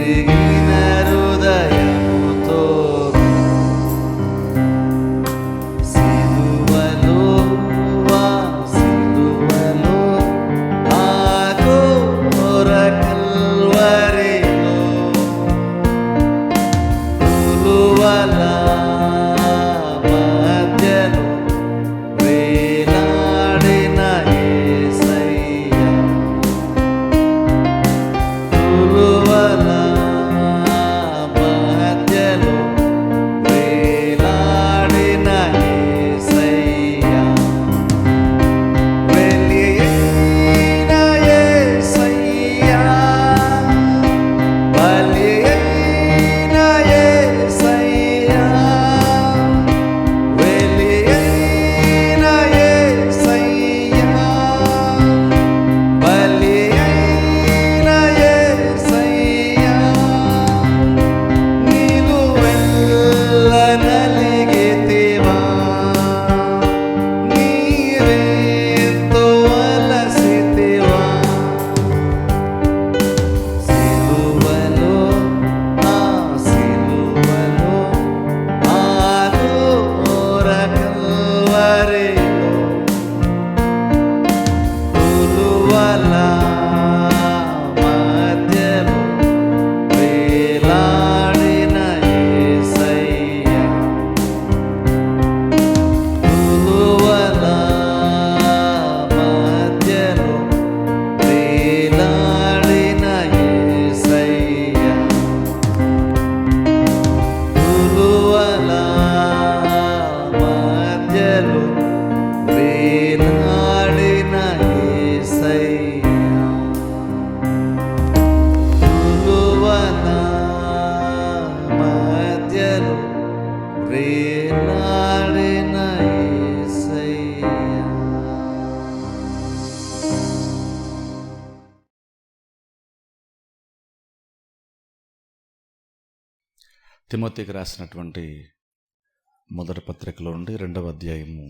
విరిగిన హృదయముతో సిలువలో ఆ ఘోర కల్వరిలో తులువల మధ్యలో వేలాడిన యేసయ్య తులువల మధ్యలో వేలాడిన యేసయ్య వెలియైన యేసయ్య బలియైన యేసయ్య వెలియైన యేసయ్య బలియైన యేసయ్య నిలువెల్ల నలిగితివా నీవెంతో అలసితివా సిలువలో ఆ సిలువలో ఆ ఘోర కల్వరిలో తులువల మధ్యలో వేలాడిన యేసయ్య తులువల మధ్యలో వేలాడిన యేసయ్య తులువల మధ్యలో వేలాడిన యేసయ్య తులువల మధ్యలో వేలాడిన యేసయ్య. తిమోతికి రాసినటువంటి మొదటి పత్రికలో నుండి 2వ అధ్యాయము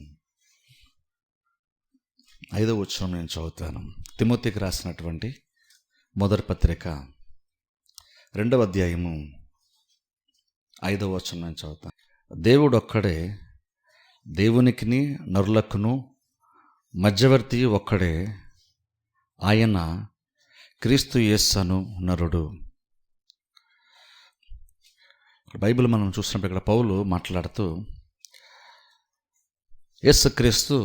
5వ వచనం నేను చదువుతాను. తిమోతికి రాసినటువంటి మొదటి పత్రిక 2వ అధ్యాయము 5వ వచనం నేను చదువుతాను. దేవుడు ఒక్కడే, దేవునికిని నరులకును మధ్యవర్తి ఒక్కడే, ఆయన క్రీస్తు యేస్సను నరుడు. బైబిల్ మనం చూసినప్పుడు ఇక్కడ పౌలు మాట్లాడుతూ యేసుక్రీస్తు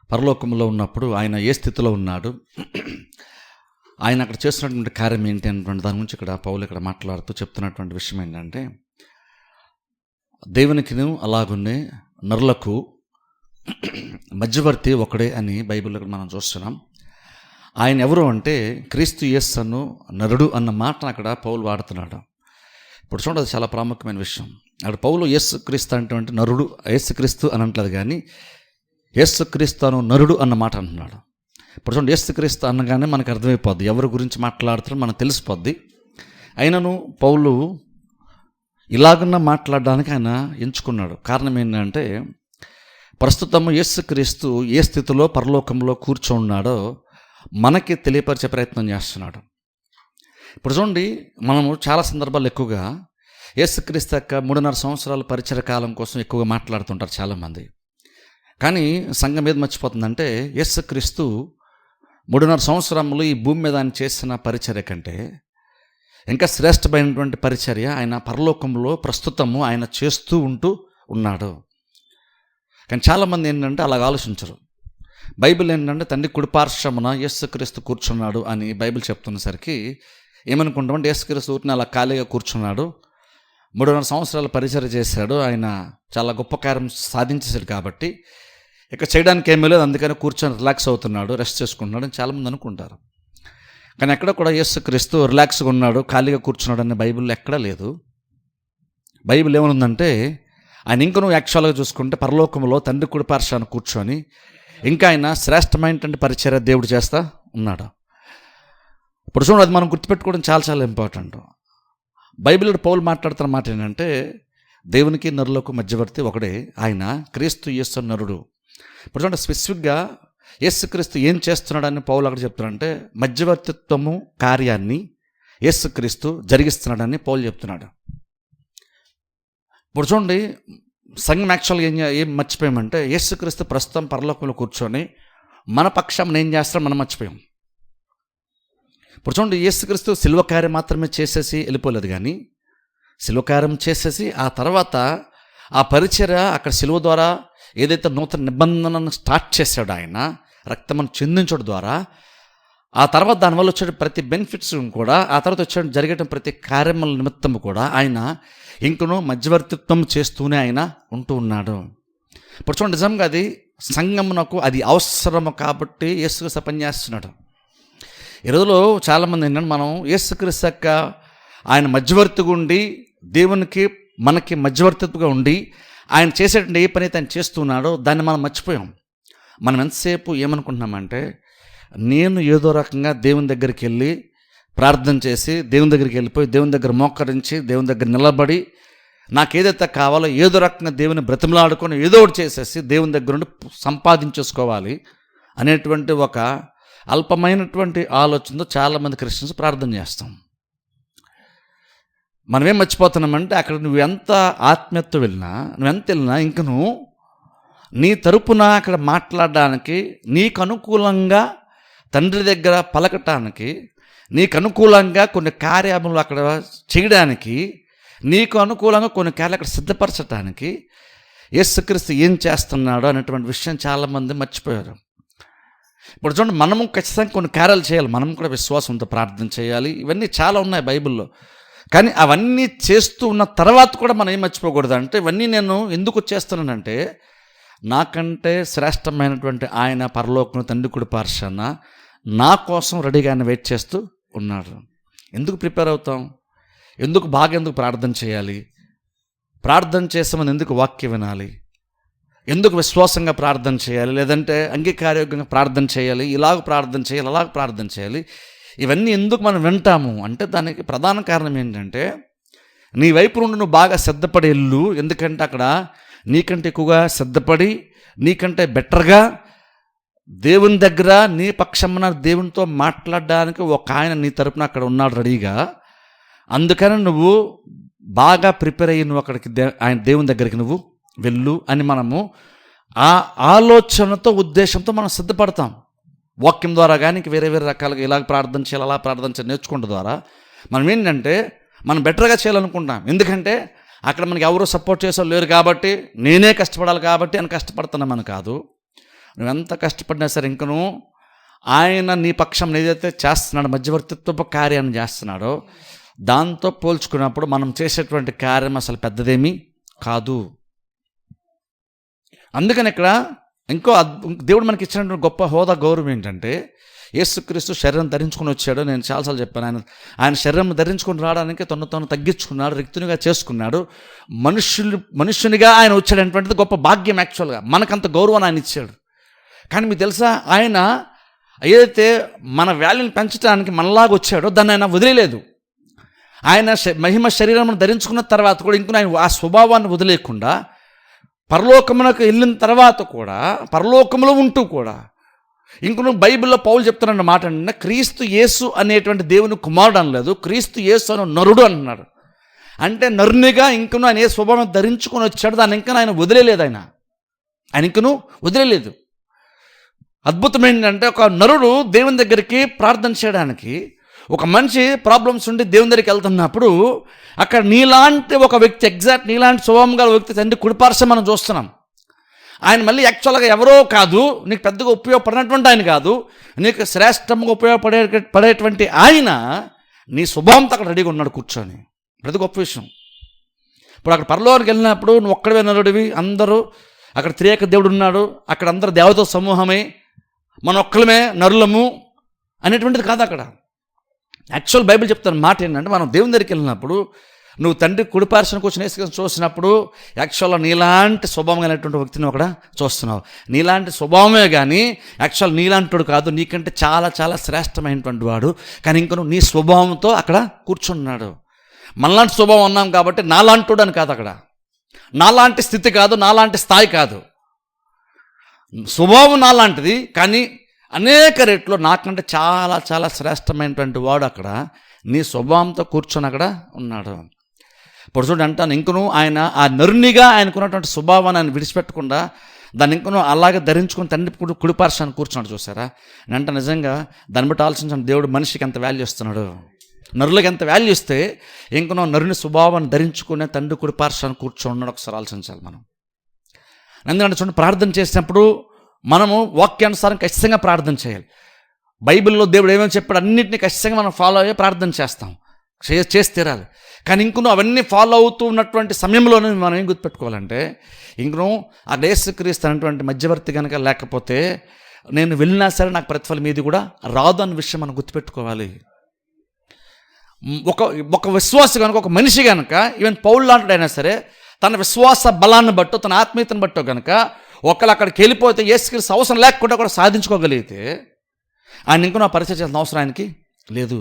పరలోకంలో ఉన్నప్పుడు ఆయన ఏ స్థితిలో ఉన్నాడు, ఆయన అక్కడ చేస్తున్నటువంటి కార్యం ఏంటి అనేటువంటి దాని గురించి ఇక్కడ పౌలు ఇక్కడ మాట్లాడుతూ చెప్తున్నటువంటి విషయం ఏంటంటే, దేవునికిను అలాగునే నరులకు మధ్యవర్తి ఒకడే అని బైబిల్లో మనం చూస్తున్నాం. ఆయన ఎవరు అంటే క్రీస్తు యేస్సను నరుడు అన్న మాట అక్కడ పౌలు వాడుతున్నాడు. ఇప్పుడు చూడండి, అది చాలా ప్రాముఖ్యమైన విషయం. అక్కడ పౌలు యేసుక్రీస్తు అంటే నరుడు, యేసుక్రీస్తు అని అంటలేదు కానీ యేసుక్రీస్తు అను నరుడు అన్న మాట అంటున్నాడు. ఇప్పుడు చూడండి, యేసుక్రీస్తు అనగానే మనకు అర్థమైపోద్ది ఎవరి గురించి మాట్లాడుతున్నారో మనకు తెలిసిపోద్ది. అయినను పౌలు ఇలాగన్నా మాట్లాడడానికి ఆయన ఎంచుకున్నాడు. కారణం ఏంటంటే, ప్రస్తుతము యేసుక్రీస్తు ఏ స్థితిలో పరలోకంలో కూర్చోన్నాడో మనకి తెలియపరిచే ప్రయత్నం చేస్తున్నాడు. ఇప్పుడు చూడండి, మనము చాలా సందర్భాలు ఎక్కువగా యేసుక్రీస్తు యొక్క 3.5 సంవత్సరాల పరిచయ కాలం కోసం ఎక్కువగా మాట్లాడుతుంటారు చాలామంది. కానీ సంఘం ఏది మర్చిపోతుందంటే, యేసుక్రీస్తు 3.5 సంవత్సరములు ఈ భూమి మీద ఆయన చేసిన పరిచర్య కంటే ఇంకా శ్రేష్టమైనటువంటి పరిచర్య ఆయన పరలోకంలో ప్రస్తుతము ఆయన చేస్తూ ఉన్నాడు. కానీ చాలామంది ఏంటంటే అలాగ ఆలోచించరు. బైబిల్ ఏంటంటే తండ్రి కుడిపార్శ్వమున యేసుక్రీస్తు కూర్చున్నాడు అని బైబిల్ చెప్తున్నసరికి ఏమనుకుంటామంటే, యేసుక్రీస్తు ఊరిని అలా ఖాళీగా కూర్చున్నాడు, 3.5 సంవత్సరాలు పరిచర్య చేశాడు, ఆయన చాలా గొప్ప కార్యం సాధించేశాడు కాబట్టి ఇక చేయడానికి ఏమీ లేదు, అందుకని కూర్చొని రిలాక్స్ అవుతున్నాడు, రెస్ట్ చేసుకుంటున్నాడు అని చాలామంది అనుకుంటారు. కానీ ఎక్కడ కూడా యేసుక్రీస్తు రిలాక్స్గా ఉన్నాడు, ఖాళీగా కూర్చున్నాడు అనే బైబిల్లో ఎక్కడా లేదు. బైబిల్ ఏమనుందంటే, ఆయన ఇంక నువ్వు యాక్చువల్గా చూసుకుంటే పరలోకంలో తండ్రి కుడిపార్శ్వాన కూర్చొని ఇంకా ఆయన శ్రేష్టమైనటువంటి పరిచర్య దేవుడు చేస్తా ఉన్నాడు. ఇప్పుడు చూడండి, అది మనం గుర్తుపెట్టుకోవడం చాలా చాలా ఇంపార్టెంట్. బైబిల్లో పౌలు మాట్లాడుతున్న మాట ఏంటంటే, దేవునికి నరులకు మధ్యవర్తి ఒకడే, ఆయన క్రీస్తు యేసు నరుడు. ఇప్పుడు చూడండి, స్పెసిఫిక్గా యేసుక్రీస్తు ఏం చేస్తున్నాడని పౌలు అక్కడ చెప్తున్నాడంటే, మధ్యవర్తిత్వము కార్యాన్ని యేసుక్రీస్తు జరిగిస్తున్నాడని పౌలు చెప్తున్నాడు. ఇప్పుడు చూడండి, సంఘం యాక్చువల్గా ఏం మర్చిపోయామంటే యేసుక్రీస్తు ప్రస్తుతం పరలోకంలో కూర్చొని మన పక్షం ఏం చేస్తాడో మనం మర్చిపోయాం. ఇప్పుడు చూడండి, యేసుక్రీస్తు శిలువ కార్యం మాత్రమే చేసేసి వెళ్ళిపోలేదు, కానీ శిలువ కార్యం చేసేసి ఆ తర్వాత ఆ పరిచర్య అక్కడ శిలువ ద్వారా ఏదైతే నూతన నిబంధనను స్టార్ట్ చేశాడో ఆయన రక్తమును చిందించడం ద్వారా, ఆ తర్వాత దానివల్ల వచ్చే ప్రతి బెనిఫిట్స్ కూడా, ఆ తర్వాత వచ్చే జరిగే ప్రతి కార్యముల నిమిత్తం కూడా ఆయన ఇంకనూ మధ్యవర్తిత్వం చేస్తూనే ఆయన ఉంటూ ఉన్నాడు. ఇప్పుడు చూడండి, నిజంగా అది సంఘమునకు అది అవసరము కాబట్టి యేసుక్రీస్తు పనిచేస్తున్నాడు. ఈ రోజులో చాలామంది ఏంటంటే మనం యేసుక్రీస్తు యొక్క ఆయన మధ్యవర్తిగా ఉండి దేవునికి మనకి మధ్యవర్తిగా ఉండి ఆయన చేసేటువంటి ఏ పని అయితే ఆయన చేస్తున్నాడో దాన్ని మనం మర్చిపోయాం. మనం ఎంతసేపు ఏమనుకుంటున్నామంటే నేను ఏదో రకంగా దేవుని దగ్గరికి వెళ్ళి ప్రార్థన చేసి దేవుని దగ్గరికి వెళ్ళిపోయి దేవుని దగ్గర మోకరించి దేవుని దగ్గర నిలబడి నాకు ఏదైతే కావాలో ఏదో రకంగా దేవుని బ్రతిమలాడుకొని ఏదో ఒకటి చేసేసి దేవుని దగ్గర నుండి సంపాదించేసుకోవాలి అనేటువంటి ఒక అల్పమైనటువంటి ఆలోచనతో చాలామంది క్రిస్టియన్స్ ప్రార్థన చేస్తాం. మనమేం మర్చిపోతున్నామంటే అక్కడ నువ్వు ఎంత ఆత్మీయత వెళ్ళినా నువ్వెంత వెళ్ళినా ఇంకను నీ తరపున అక్కడ మాట్లాడడానికి, నీకు అనుకూలంగా తండ్రి దగ్గర పలకటానికి, నీకు అనుకూలంగా కొన్ని కార్యములు అక్కడ చేయడానికి, నీకు అనుకూలంగా కొన్ని కార్యాలు అక్కడ సిద్ధపరచడానికి యేసుక్రీస్తు ఏం చేస్తున్నాడో అనేటువంటి విషయం చాలామంది మర్చిపోయారు. ఇప్పుడు చూడండి, మనము ఖచ్చితంగా కొన్ని కార్యాలు చేయాలి, మనం కూడా విశ్వాసంతో ప్రార్థన చేయాలి, ఇవన్నీ చాలా ఉన్నాయి బైబిల్లో. కానీ అవన్నీ చేస్తూ ఉన్న తర్వాత కూడా మనం ఏం మర్చిపోకూడదు అంటే, ఇవన్నీ నేను ఎందుకు చేస్తున్నానంటే నాకంటే శ్రేష్టమైనటువంటి ఆయన పరలోకం తండ్రి కుడి పార్శ్వాన నా కోసం రెడీగా ఆయన వెయిట్ చేస్తూ ఉన్నాడు. ఎందుకు ప్రిపేర్ అవుతాం? ఎందుకు ప్రార్థన చేయాలి? ప్రార్థన చేసామని ఎందుకు వాక్యం వినాలి? ఎందుకు విశ్వాసంగా ప్రార్థన చేయాలి? లేదంటే అంగీకారయోగ్యంగా ప్రార్థన చేయాలి, ఇలాగ ప్రార్థన చేయాలి, అలాగ ప్రార్థన చేయాలి? ఇవన్నీ ఎందుకు మనం వింటాము అంటే దానికి ప్రధాన కారణం ఏంటంటే నీ వైపు నుండి నువ్వు బాగా సిద్ధపడి వెళ్ళు. ఎందుకంటే అక్కడ నీకంటే ఎక్కువగా సిద్ధపడి నీకంటే బెటర్గా దేవుని దగ్గర నీ పక్షమున దేవునితో మాట్లాడడానికి ఒక ఆయన నీ తరపున అక్కడ ఉన్నాడు రెడీగా. అందుకని నువ్వు బాగా ప్రిపేర్ అయ్యి నువ్వు అక్కడికి ఆయన దేవుని దగ్గరికి నువ్వు వెళ్ళు అని మనము ఆ ఆలోచనతో ఉద్దేశంతో మనం సిద్ధపడతాం. వాక్యం ద్వారా కానీ వేరే రకాలుగా ఇలాగ ప్రార్థన చేయాలి, అలా ప్రార్థన చేయాలి నేర్చుకోవడం ద్వారా మనం ఏంటంటే మనం బెటర్గా చేయాలనుకుంటాం. ఎందుకంటే అక్కడ మనకి ఎవరు సపోర్ట్ చేసేవాళ్ళు లేరు కాబట్టి, నేనే కష్టపడాలి కాబట్టి అని కష్టపడుతున్నామని కాదు. నువ్వెంత కష్టపడినా సరే ఇంకను ఆయన నీ పక్షం ఏదైతే చేస్తున్నాడో మధ్యవర్తిత్వ కార్యాన్ని చేస్తున్నాడో దాంతో పోల్చుకున్నప్పుడు మనం చేసేటువంటి కార్యం అసలు పెద్దదేమీ కాదు. అందుకని ఇక్కడ ఇంకో దేవుడు మనకి ఇచ్చినటువంటి గొప్ప హోదా గౌరవం ఏంటంటే యేసుక్రీస్తు శరీరం ధరించుకొని వచ్చాడు. నేను చాలాసార్లు చెప్పాను, ఆయన శరీరం ధరించుకొని రావడానికి తను తగ్గించుకున్నాడు, రిక్తునిగా చేసుకున్నాడు, మనుష్యునిగా ఆయన వచ్చాడనేటువంటిది గొప్ప భాగ్యం. యాక్చువల్గా మనకంత గౌరవాన్ని ఆయన ఇచ్చాడు. కానీ మీకు తెలుసా, ఆయన ఏదైతే మన వాల్యూని పెంచడానికి మనలాగా వచ్చాడో దాన్ని ఆయన వదిలేదు. ఆయన మహిమ శరీరం ధరించుకున్న తర్వాత కూడా ఇంకో ఆయన ఆ స్వభావాన్ని వదిలేయకుండా పరలోకమునకు వెళ్ళిన తర్వాత కూడా పరలోకములో ఉంటూ కూడా ఇంకొక బైబిల్లో పౌలు చెప్తున్న మాట అంటే క్రీస్తు యేసు అనేటువంటి దేవుని కుమారుడు అనలేదు, క్రీస్తు యేసు అనే నరుడు అంటున్నాడు. అంటే నరునిగా ఇంకను ఆయన ఏ స్వభావం ధరించుకొని వచ్చాడు, దాన్ని ఇంకా ఆయన వదిలేదు. ఆయన ఇంకను వదిలేదు. అద్భుతం ఏంటంటే ఒక నరుడు దేవుని దగ్గరికి ప్రార్థన చేయడానికి, ఒక మనిషి ప్రాబ్లమ్స్ ఉండి దేవుని దగ్గరికి వెళ్తున్నప్పుడు అక్కడ నీలాంటి ఒక వ్యక్తి, ఎగ్జాక్ట్ నీలాంటి స్వభావం గల వ్యక్తి తండ్రి కుడిపార్శ్వం మనం చూస్తున్నాం. ఆయన మళ్ళీ యాక్చువల్గా ఎవరో కాదు, నీకు పెద్దగా ఉపయోగపడినటువంటి ఆయన కాదు, నీకు శ్రేష్టంగా పడేటువంటి ఆయన నీ స్వభావంతో అక్కడ రెడీగా ఉన్నాడు కూర్చొని. ప్రతి గొప్ప విషయం. ఇప్పుడు అక్కడ పరలోకానికి వెళ్ళినప్పుడు నువ్వు ఒక్కడే నరుడివి, అందరూ అక్కడ త్రియేక దేవుడు ఉన్నాడు, అక్కడ అందరూ దేవత సమూహమే, మన ఒక్కలమే నరులము అనేటువంటిది కాదు. అక్కడ యాక్చువల్ బైబిల్ చెప్తున్న మాట ఏంటంటే మనం దేవుని దగ్గరికి వెళ్ళినప్పుడు నువ్వు తండ్రి కుడిపార్శ్వన కూర్చొని యేసుక్రీస్తుని చూసినప్పుడు యాక్చువల్గా నీలాంటి స్వభావం అనేటువంటి వ్యక్తిని అక్కడ చూస్తున్నావు. నీలాంటి స్వభావమే కానీ యాక్చువల్ నీలాంటి కాదు, నీకంటే చాలా చాలా శ్రేష్టమైనటువంటి వాడు. కానీ ఇంకను నీ స్వభావంతో అక్కడ కూర్చున్నాడు. మనలాంటి స్వభావం ఉన్నాం కాబట్టి నాలాంటి అని కాదు, అక్కడ నాలాంటి స్థితి కాదు, నాలాంటి స్థాయి కాదు. స్వభావం నాలాంటిది, కానీ అనేక రేట్లో నాకంటే చాలా చాలా శ్రేష్టమైనటువంటి వాడు అక్కడ నీ స్వభావంతో కూర్చొని అక్కడ ఉన్నాడు. ఇప్పుడు చూడండి అంటాను, ఇంకను ఆయన ఆ నరునిగా ఆయనకున్నటువంటి స్వభావాన్ని ఆయన విడిచిపెట్టకుండా దాన్ని ఇంకను అలాగే ధరించుకుని తండ్రి కుడిపార్శ్వాన్ని కూర్చున్నాడు. చూసారా? అంటే నిజంగా దాన్ని బట్టి ఆలోచించండి, దేవుడు మనిషికి ఎంత వాల్యూ ఇస్తున్నాడు. నరులకు ఎంత వాల్యూ ఇస్తే ఇంకనో నరుని స్వభావాన్ని ధరించుకునే తండ్రి కుడిపార్శ్వాన్ని కూర్చొని ఉన్నాడు. ఒకసారి ఆలోచించాలి మనం. ఎందుకంటే చూడండి, ప్రార్థన చేసినప్పుడు మనము వాక్యానుసారం ఖచ్చితంగా ప్రార్థన చేయాలి. బైబిల్లో దేవుడు ఏమేమి చెప్పాడు అన్నింటినీ ఖచ్చితంగా మనం ఫాలో అయ్యే ప్రార్థన చేస్తాం, చేసి తీరాలి. కానీ ఇంకనూ అవన్నీ ఫాలో అవుతూ ఉన్నటువంటి సమయంలోనే మనం ఏం గుర్తుపెట్టుకోవాలంటే, ఇంకనూ ఆ యేసుక్రీస్తు అనేటువంటి మధ్యవర్తి కనుక లేకపోతే నేను వెళ్ళినా సరే నాకు ప్రతిఫలం మీది కూడా రాదు అన్న విషయం మనం గుర్తుపెట్టుకోవాలి. ఒక విశ్వాస కనుక, ఒక మనిషి కనుక, ఈవెన్ పౌలు లాంటిడైనా సరే తన విశ్వాస బలాన్ని బట్టో తన ఆత్మీయతను బట్టో కనుక ఒకళ్ళు అక్కడికి వెళ్ళిపోతే యేసుక్రీస్తు అవసరం లేకుండా కూడా సాధించుకోగలిగితే ఆయన ఇంకనూ ఆ పరిచయం చేయాల్సిన అవసరం ఆయనకి లేదు.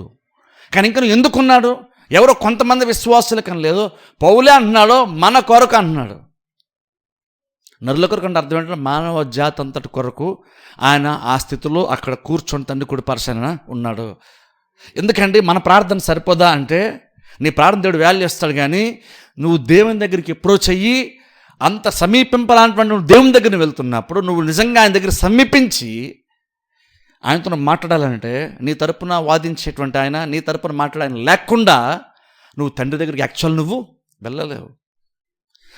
కానీ ఇంకనూ ఎందుకున్నాడు? ఎవరో కొంతమంది విశ్వాసులు కన్నా లేదు, పౌలే అంటున్నాడు మన కొరకు అంటున్నాడు. నరుల కొరకు అంటే అర్థం ఏంటంటే మానవ జాతి అంతటి కొరకు ఆయన ఆ స్థితిలో అక్కడ కూర్చొని తండ్రి కుడిపార్శ్వాన ఉన్నాడు. ఎందుకంటే మన ప్రార్థన సరిపోదా అంటే, నీ ప్రార్థన దేవుడు వాల్యూ ఇస్తాడు. కానీ నువ్వు దేవుని దగ్గరికి అప్రోచ్ అయ్యి అంత సమీపింపాలన్నటువంటి నువ్వు దేవుని దగ్గరికి వెళ్తున్నప్పుడు నువ్వు నిజంగా ఆయన దగ్గర సమీపించి ఆయనతో మాట్లాడాలంటే నీ తరపున వాదించేటువంటి ఆయన, నీ తరపున మాట్లాడాయన లేకుండా నువ్వు తండ్రి దగ్గరికి యాక్చువల్ నువ్వు వెళ్ళలేవు.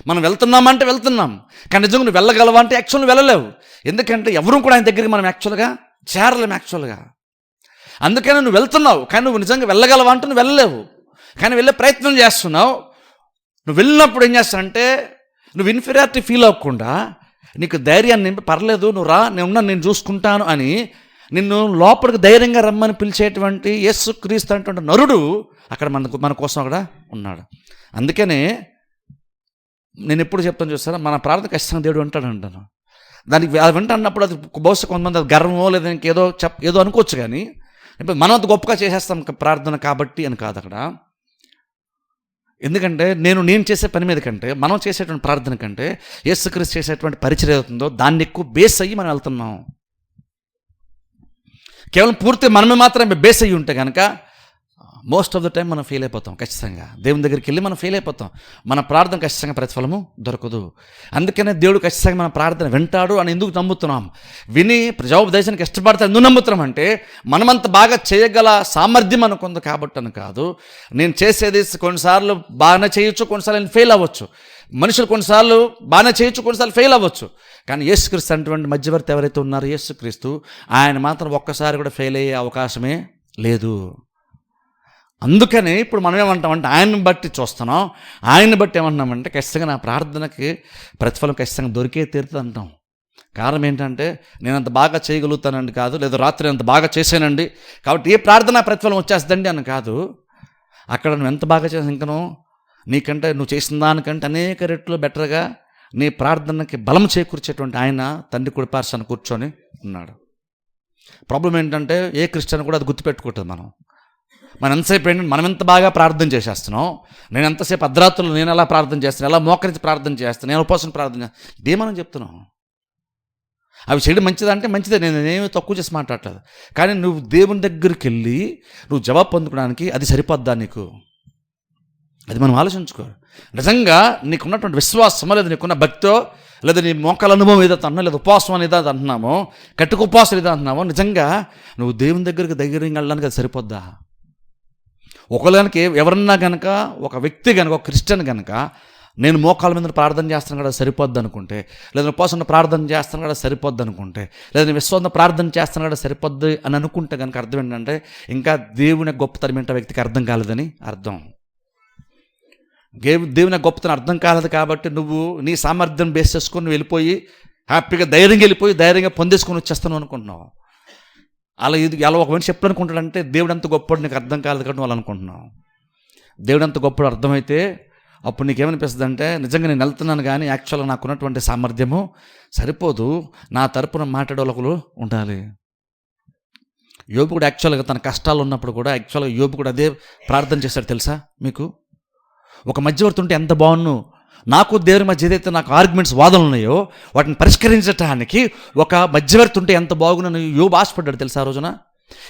మనం వెళ్తున్నామంటే వెళ్తున్నాం, కానీ నిజంగా నువ్వు వెళ్ళగలవా అంటే యాక్చువల్ నువ్వు వెళ్ళలేవు. ఎందుకంటే ఎవరు కూడా ఆయన దగ్గరికి మనం యాక్చువల్గా చేరలేము యాక్చువల్గా. అందుకని నువ్వు వెళ్తున్నావు, కానీ నువ్వు నిజంగా వెళ్ళగలవా అంటే నువ్వు వెళ్ళలేవు. కానీ వెళ్ళే ప్రయత్నం చేస్తున్నావు. నువ్వు వెళ్ళినప్పుడు ఏం చేస్తానంటే నువ్వు ఇన్ఫీరియారిటీ ఫీల్ అవ్వకుండా నీకు ధైర్యాన్ని నింపి, పర్లేదు నువ్వు రా, నేను చూసుకుంటాను అని నిన్ను లోపలికి ధైర్యంగా రమ్మని పిలిచేటువంటి యేసుక్రీస్తు అనేటువంటి నరుడు అక్కడ మన కోసం అక్కడ ఉన్నాడు. అందుకనే నేను ఎప్పుడు చెప్తాను చూస్తారా, మన ప్రార్థన ఖచ్చితంగా దేవుడు అంటాను. దానికి అది వింటున్నప్పుడు అది బహుశా కొంతమంది అది గర్వమో లేదా ఇంకేదో ఏదో అనుకోవచ్చు. కానీ మనం అంత గొప్పగా చేసేస్తాం ప్రార్థన కాబట్టి అని కాదు అక్కడ. ఎందుకంటే నేను చేసే పని మీద కంటే, మనం చేసేటువంటి ప్రార్థన కంటే యేసుక్రీస్తు చేసేటువంటి పరిచర్య అవుతుందో దాన్ని ఎక్కువ బేస్ అయ్యి మనం వెళ్తున్నాం. కేవలం పూర్తి మనమే మాత్రమే బేస్ అయ్యి ఉంటే కనుక మోస్ట్ ఆఫ్ ద టైం మనం ఫెయిల్ అయిపోతాం. ఖచ్చితంగా దేవుని దగ్గరికి వెళ్ళి మనం ఫెయిల్ అయిపోతాం. మన ప్రార్థన ఖచ్చితంగా ప్రతిఫలము దొరకదు. అందుకనే దేవుడు ఖచ్చితంగా మన ప్రార్థన వింటాడు అని ఎందుకు నమ్ముతున్నాం? విని జవాబుదేశానికి ఇష్టపడతాడు ఎందుకు నమ్ముతున్నాం అంటే, మనమంత బాగా చేయగల సామర్థ్యం అనుకుంది కాబట్టి అని కాదు. నేను చేసేది కొన్నిసార్లు బాగానే చేయొచ్చు, కొన్నిసార్లు నేను ఫెయిల్ అవ్వచ్చు. మనుషులు కొన్నిసార్లు బాగానే చేయొచ్చు, కొన్నిసార్లు ఫెయిల్ అవ్వచ్చు. కానీ యేసుక్రీస్తు అటువంటి మధ్యవర్తి ఎవరైతే ఉన్నారో యేసుక్రీస్తు, ఆయన మాత్రం ఒక్కసారి కూడా ఫెయిల్ అయ్యే అవకాశమే లేదు. అందుకని ఇప్పుడు మనం ఏమంటామంటే ఆయన్ని బట్టి చూస్తున్నాం, ఆయన్ని బట్టి ఏమంటున్నామంటే ఖచ్చితంగా నా ప్రార్థనకి ప్రతిఫలం ఖచ్చితంగా దొరికే తీరుతుంది అంటాం. కారణం ఏంటంటే నేను అంత బాగా చేయగలుగుతానండి కాదు, లేదా రాత్రి అంత బాగా చేశానండి కాబట్టి ఏ ప్రార్థన ప్రతిఫలం వచ్చేస్తుందండి అని కాదు. అక్కడ నువ్వు ఎంత బాగా చేసావు ఇంకనూ నీకంటే నువ్వు చేసిన దానికంటే అనేక రెట్లు బెటర్గా నీ ప్రార్థనకి బలం చేకూర్చేటువంటి ఆయన తండ్రి కుడిపార్శ్వాన కూర్చొని ఉన్నాడు. ప్రాబ్లం ఏంటంటే ఏ క్రిస్టియన్ కూడా అది గుర్తుపెట్టుకుంటుంది. మనం ఎంతసేపు ఏంటంటే మనం ఎంత బాగా ప్రార్థన చేసేస్తున్నాం, నేను ఎంతసేపు అర్ధరాత్రులు నేను ఎలా ప్రార్థన చేస్తాను, ఎలా మోకరించి ప్రార్థన చేస్తాను, నేను ఉపవాసం ప్రార్థన చేస్తాను, ఇదే మనం చెప్తున్నాం. అవి చేయడం మంచిదంటే మంచిదే, నేనేమి తక్కువ చేసి మాట్లాడలేదు. కానీ నువ్వు దేవుని దగ్గరికి వెళ్ళి నువ్వు జవాబు పొందుకోవడానికి అది సరిపోద్దా నీకు? అది మనం ఆలోచించుకో. నిజంగా నీకున్నటువంటి విశ్వాసమో లేదా నీకున్న భక్తో లేదా నీ మోకాల అనుభవం ఏదైతే అన్నా, లేదా ఉపవాసం అనేది అంటున్నామో, కట్టుకు ఉపవాసం ఏదో అంటున్నామో, నిజంగా నువ్వు దేవుని దగ్గరికి వెళ్ళడానికి అది సరిపోద్దా? ఒకళ్ళకి ఎవరన్నా కనుక ఒక వ్యక్తి కనుక ఒక క్రిస్టియన్ కనుక నేను మోకాల మీద ప్రార్థన చేస్తాను కదా సరిపోద్ది అనుకుంటే, లేదా ఉపవాసం ప్రార్థన చేస్తాను కదా సరిపోద్ది అనుకుంటే, లేదా నేను విశ్వాసం ప్రార్థన చేస్తాను కదా సరిపోద్ది అని అనుకుంటే కనుక అర్థం ఏంటంటే ఇంకా దేవుని గొప్పతనం ఏంటో వ్యక్తికి అర్థం కాలేదని అర్థం. దేవుని గొప్పతనం అర్థం కాలేదు కాబట్టి నువ్వు నీ సామర్థ్యం బేస్ చేసుకొని నువ్వు వెళ్ళిపోయి హ్యాపీగా ధైర్యంగా వెళ్ళిపోయి ధైర్యంగా పొందేసుకొని వచ్చేస్తాను అనుకుంటున్నావు. అలా ఒక మనిషి ఎప్పుడు అనుకుంటాడంటే దేవుడు అంత గొప్పడు నీకు అర్థం కాలేదు కాబట్టి వాళ్ళు అనుకుంటున్నావు. దేవుడు అంత గొప్పడు అర్థమైతే అప్పుడు నీకేమనిపిస్తుంది అంటే నిజంగా నేను వెళ్తున్నాను కానీ యాక్చువల్గా నాకున్నటువంటి సామర్థ్యము సరిపోదు, నా తరపున మాట్లాడేవాళ్ళు ఉండాలి. యోబు కూడా యాక్చువల్గా తన కష్టాలు ఉన్నప్పుడు కూడా యాక్చువల్గా యోబు కూడా అదే ప్రార్థన చేశాడు తెలుసా మీకు? ఒక మధ్యవర్తి ఉంటే ఎంత బాగున్ను, నాకు దేవుని మధ్య ఏదైతే నాకు ఆర్గ్యుమెంట్స్ వాదనలు ఉన్నాయో వాటిని పరిష్కరించడానికి ఒక మధ్యవర్తి ఉంటే ఎంత బాగున్నా యోబు ఆశపడ్డాడు తెలుసా ఆ రోజున.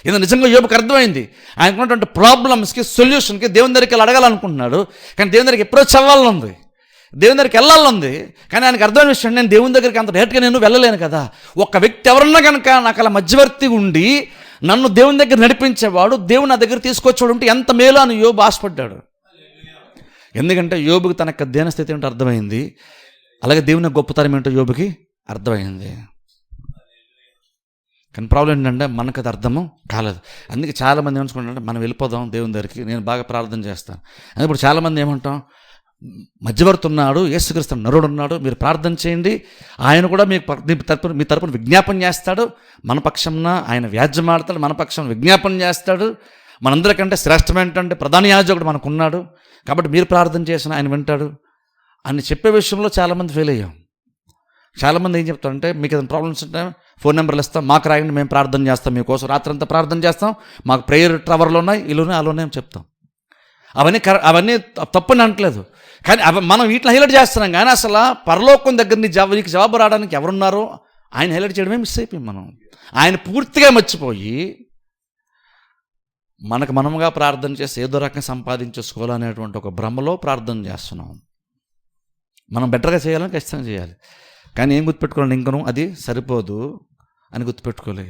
ఇది నిజంగా యోబుకి అర్థమైంది. ఆయనకున్నటువంటి ప్రాబ్లమ్స్కి సొల్యూషన్కి దేవుని దగ్గరికి వెళ్ళి అడగాలనుకుంటున్నాడు. కానీ దేవుని దగ్గరికి అప్రోచ్ అవ్వాలనుంది, దేవుని దగ్గరికి వెళ్ళాలనుంది. కానీ ఆయనకు అర్థమైన విషయం, నేను దేవుని దగ్గరికి అంత డైరెక్ట్గా నేను వెళ్ళలేను కదా. ఒక వ్యక్తి ఎవరన్నా కనుక నాకు అలా మధ్యవర్తి ఉండి నన్ను దేవుని దగ్గర నడిపించేవాడు, దేవుని నా దగ్గర తీసుకొచ్చేవాడు ఉంటే ఎంత మేలు అని యోబు ఆశపడ్డాడు. ఎందుకంటే యోబుకి తన యొక్క దేన స్థితి ఏంటో అర్థమైంది, అలాగే దేవుని గొప్పతనం ఏంటో యోబుకి అర్థమైంది. కానీ ప్రాబ్లం ఏంటంటే మనకు అది అర్థము కాలేదు. అందుకే చాలామంది ఏమనుకుంటారంటే మనం వెళ్ళిపోదాం దేవుని దగ్గరికి, నేను బాగా ప్రార్థన చేస్తాను. అందుకే ఇప్పుడు చాలామంది ఏమంటాం, మధ్యవర్తి ఉన్నాడు, యేసుక్రీస్తు నరుడు ఉన్నాడు, మీరు ప్రార్థన చేయండి, ఆయన కూడా మీ తరపున విజ్ఞాపన చేస్తాడు, మన పక్షంన ఆయన వ్యాజ్యం ఆడతాడు, మన పక్షం విజ్ఞాపన చేస్తాడు, మనందరికంటే శ్రేష్టమేంటంటే ప్రధాన యాజకుడు మనకున్నాడు, కాబట్టి మీరు ప్రార్థన చేసిన ఆయన వింటాడు అని చెప్పే విషయంలో చాలామంది ఫెయిల్ అయ్యాం. చాలామంది ఏం చెప్తారంటే, మీకు ఏదైనా ప్రాబ్లమ్స్ ఉంటే ఫోన్ నెంబర్లు ఇస్తాం, మాకు రాయండి, మేము ప్రార్థన చేస్తాం, మీకోసం రాత్రి అంతా ప్రార్థన చేస్తాం, మాకు ప్రేయర్ టవర్లు ఉన్నాయి, ఇల్లునే అలానే చెప్తాం. అవన్నీ తప్పని అనట్లేదు, కానీ మనం వీటిని హైలైట్ చేస్తున్నాం. కానీ అసలు పరలోకం దగ్గర నీకు జవాబు రావడానికి ఎవరున్నారో ఆయన హైలైట్ చేయడమే మిస్ అయిపోయాం మనం. ఆయన పూర్తిగా మర్చిపోయి మనకు మనముగా ప్రార్థన చేసి ఏదో రకంగా సంపాదించేసుకోవాలనేటువంటి ఒక భ్రమలో ప్రార్థన చేస్తున్నాం. మనం బెటర్గా చేయాలని ఖచ్చితంగా చేయాలి, కానీ ఏం గుర్తుపెట్టుకోవాలి, ఇంకను అది సరిపోదు అని గుర్తుపెట్టుకోలే.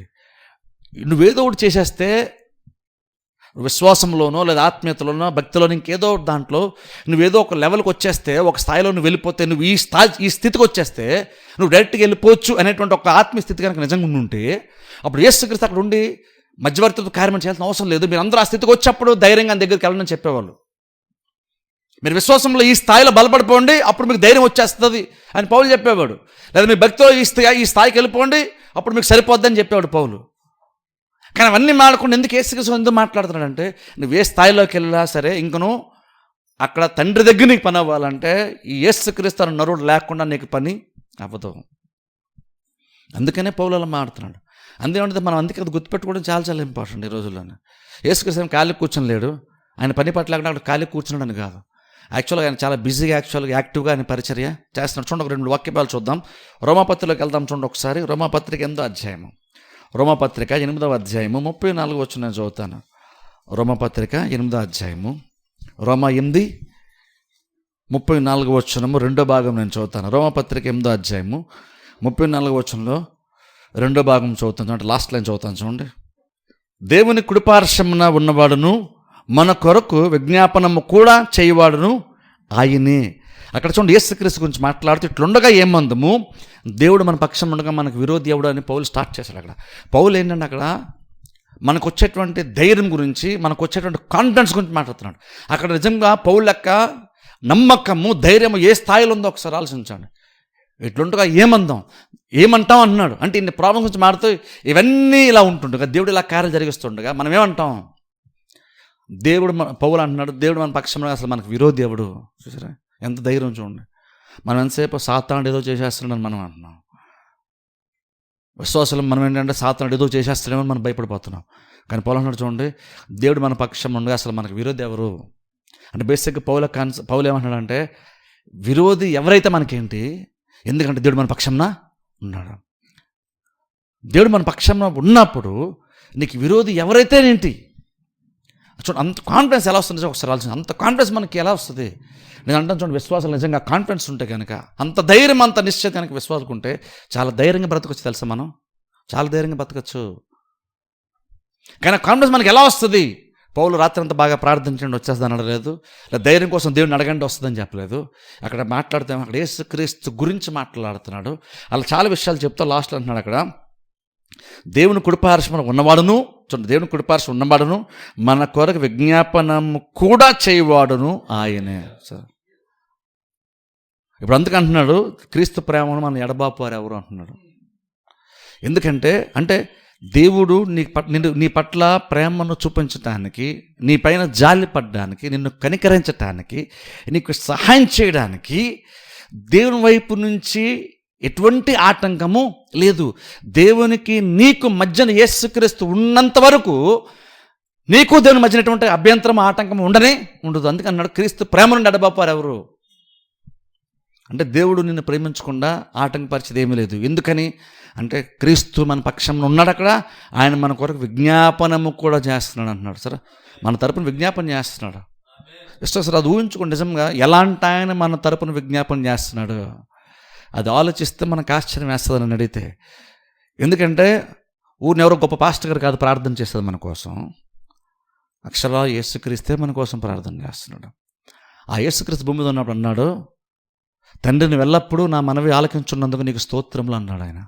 నువ్వేదో ఒకటి చేసేస్తే విశ్వాసంలోనో లేదా ఆత్మీయతలోనో భక్తిలోనో ఇంకేదో దాంట్లో నువ్వేదో ఒక లెవెల్కి వచ్చేస్తే, ఒక స్థాయిలో నువ్వు వెళ్ళిపోతే, నువ్వు ఈ స్థితికి వచ్చేస్తే నువ్వు డైరెక్ట్గా వెళ్ళిపోవచ్చు అనేటువంటి ఒక ఆత్మీయ స్థితి కనుక నిజంగా ఉంటే, అప్పుడు యేసుక్రీస్తు అక్కడ ఉండి మధ్యవర్తితో కార్యం చేయాల్సిన అవసరం లేదు. మీరు అందరూ ఆ స్థితికి వచ్చేప్పుడు ధైర్యంగా ఆయన దగ్గరికి వెళ్ళని చెప్పేవాళ్ళు. మీరు విశ్వాసంలో ఈ స్థాయిలో బలపడిపోండి, అప్పుడు మీకు ధైర్యం వచ్చేస్తుంది అని పౌలు చెప్పేవాడు. లేదా మీ భక్తిలో ఈ స్థాయికి వెళ్ళిపోండి, అప్పుడు మీకు సరిపోద్దని చెప్పేవాడు పౌలు. కానీ అవన్నీ మాడకుండా ఎందుకు యేసుక్రీస్తు ఎందుకు మాట్లాడుతున్నాడంటే, నువ్వు ఏ స్థాయిలోకి వెళ్ళినా సరే ఇంకను అక్కడ తండ్రి దగ్గర నీకు పని అవ్వాలంటే ఈ యేసుక్రీస్తు అనే నరుడు లేకుండా నీకు పని అవ్వదు. అందుకనే పౌలు అలా మాట్లాడుతున్నాడు. అందుకే మనం అందుకే అది గుర్తుపెట్టుకోవడం చాలా చాలా ఇంపార్టెంట్ ఈ రోజుల్లోనే. యేసుక్రీస్తు ఖాళీ కూర్చొని లేడు, ఆయన పని పట్టలేకుండా అక్కడ ఖాళీ కూర్చున్నాడని కాదు. యాక్చువల్గా ఆయన చాలా బిజీగా యాక్టివ్గా ఆయన పరిచర్య చేస్తున్నాడు. చూడండి, ఒక 2 వాక్యాలు చూద్దాం. రోమాపత్రికలోకి వెళ్దాం చూడండి ఒకసారి. రోమాపత్రిక 8వ అధ్యాయము, రోమాపత్రిక 8వ అధ్యాయము 34 వచనం నేను చదువుతాను. రోమాపత్రిక 8వ అధ్యాయము, రోమా 8:34 వచనము 2వ భాగం నేను చదువుతాను. రోమాపత్రిక 8వ అధ్యాయము 34 వచనంలో 2వ భాగం చదువుతాను, అంటే లాస్ట్ లైన్ చదువుతాను చూడండి. దేవుని కుడిపార్శ్వమున ఉన్నవాడును మన కొరకు విజ్ఞాపనము కూడా చేయవాడును ఆయనే. అక్కడ చూడండి, యేసుక్రీస్తు గురించి మాట్లాడుతూ ఇట్లుండగా ఏమందము, దేవుడు మన పక్షం ఉండగా మనకు విరోధి ఎవడు అని పౌలు స్టార్ట్ చేశాడు. అక్కడ పౌలు ఏంటంటే అక్కడ మనకు వచ్చేటువంటి ధైర్యం గురించి, మనకు వచ్చేటువంటి కాన్ఫిడెన్స్ గురించి మాట్లాడుతున్నాడు. అక్కడ నిజంగా పౌలు లెక్క నమ్మకము ధైర్యము ఏ స్థాయిలో ఉందో ఒకసారి ఆలోచించండి. ఇట్లుండగా ఏమంటాం అన్నాడు. అంటే ఇన్ని ప్రాబ్లమ్స్ గురించి మాట్లాడుతూ ఇవన్నీ ఇలా ఉంటుండగా, దేవుడు ఇలా కార్యాలు జరిగిస్తుండగా మనం ఏమంటాం, పౌలు అంటున్నాడు దేవుడు మన పక్షంలో అసలు మనకు విరోధి ఎవడు. చూసారా ఎంత ధైర్యం చూడండి. మనం ఎంతసేపు సాతానుడు ఏదో చేసేస్తున్నాడని మనం అంటున్నాం. విశ్వాసం మనం ఏంటంటే సాతానుడు ఏదో చేసేస్తున్నామని మనం భయపడిపోతున్నాం. కానీ పౌలు అంటున్నాడు చూడండి, దేవుడు మన పక్షం ఉండగా అసలు మనకు విరోధి ఎవరు అంటే, బేసిక్గా పౌలు ఏమంటున్నాడంటే విరోధి ఎవరైతే మనకేంటి, ఎందుకంటే దేవుడు మన పక్షంన ఉన్నాడు. దేవుడు మన పక్షంలో ఉన్నప్పుడు నీకు విరోధి ఎవరైతే ఏంటి చూడండి. అంత కాన్ఫిడెన్స్ ఎలా వస్తుంది ఒకసారి ఆలోచన. అంత కాన్ఫిడెన్స్ మనకి ఎలా వస్తుంది? నేను అంటాను చూడండి, విశ్వాసాలు నిజంగా కాన్ఫిడెన్స్ ఉంటే కనుక, అంత ధైర్యం అంత నిశ్చయత కనుక విశ్వాసం ఉంటే చాలా ధైర్యంగా బ్రతకొచ్చు. తెలుసా, మనం చాలా ధైర్యంగా బ్రతకచ్చు. కానీ కాన్ఫిడెన్స్ మనకి ఎలా వస్తుంది? పౌలు రాత్రి అంతా బాగా ప్రార్థించండి వచ్చేస్తుందని అనలేదు, లేదా ధైర్యం కోసం దేవుడిని అడగండి వస్తుందని చెప్పలేదు. అక్కడ మాట్లాడితే అక్కడ యేసుక్రీస్తు గురించి మాట్లాడుతున్నాడు. అలా చాలా విషయాలు చెప్తా లాస్ట్లో అంటున్నాడు అక్కడ, దేవుని కుడిపార్శ్వమున ఉన్నవాడును, చూడండి, దేవుని కుడిపార్శ్వం ఉన్నవాడును మన కొరకు విజ్ఞాపనము కూడా చేయవాడును ఆయనే. సార్ ఇప్పుడు అంటున్నాడు క్రీస్తు ప్రేమను మన ఎడబాపారు ఎవరు అంటున్నాడు. ఎందుకంటే అంటే దేవుడు నీ పట్ల ప్రేమను చూపించటానికి, నీ పైన జాలి పడడానికి, నిన్ను కనికరించటానికి, నీకు సహాయం చేయడానికి దేవుని వైపు నుంచి ఎటువంటి ఆటంకము లేదు. దేవునికి నీకు మధ్యన యేసుక్రీస్తు ఉన్నంత వరకు నీకు దేవుని మధ్యన ఎటువంటి అభ్యంతరం ఆటంకం ఉండదు. అందుకన్నాడు క్రీస్తు ప్రేమ నుండి ఎడబాపారు ఎవరు అంటే దేవుడు నిన్ను ప్రేమించకుండా ఆటంకపరిచేది ఏమీ లేదు. ఎందుకని అంటే క్రీస్తు మన పక్షంలో ఉన్నాడు అక్కడ. ఆయన మన కొరకు విజ్ఞాపనము కూడా చేస్తున్నాడు అంటున్నాడు. సరే, మన తరపున విజ్ఞాపన చేస్తున్నాడు. ఇష్టం సార్, అది ఊహించుకోండి. నిజంగా ఎలాంటి ఆయన మన తరపున విజ్ఞాపన చేస్తున్నాడు అది ఆలోచిస్తే మనకు ఆశ్చర్యం వేస్తుంది అని అడిగితే. ఎందుకంటే ఊరిని ఎవరో గొప్ప పాస్టర్ గారు కాదు ప్రార్థన చేస్తుంది మన కోసం. అక్షరాల యేసుక్రీస్తే మన కోసం ప్రార్థన చేస్తున్నాడు. ఆ యేసుక్రీస్తు భూమి మీద ఉన్నప్పుడు అన్నాడు, తండ్రిని వెళ్ళప్పుడు నా మనవి ఆలకించున్నందుకు నీకు స్తోత్రములు అన్నాడు ఆయన.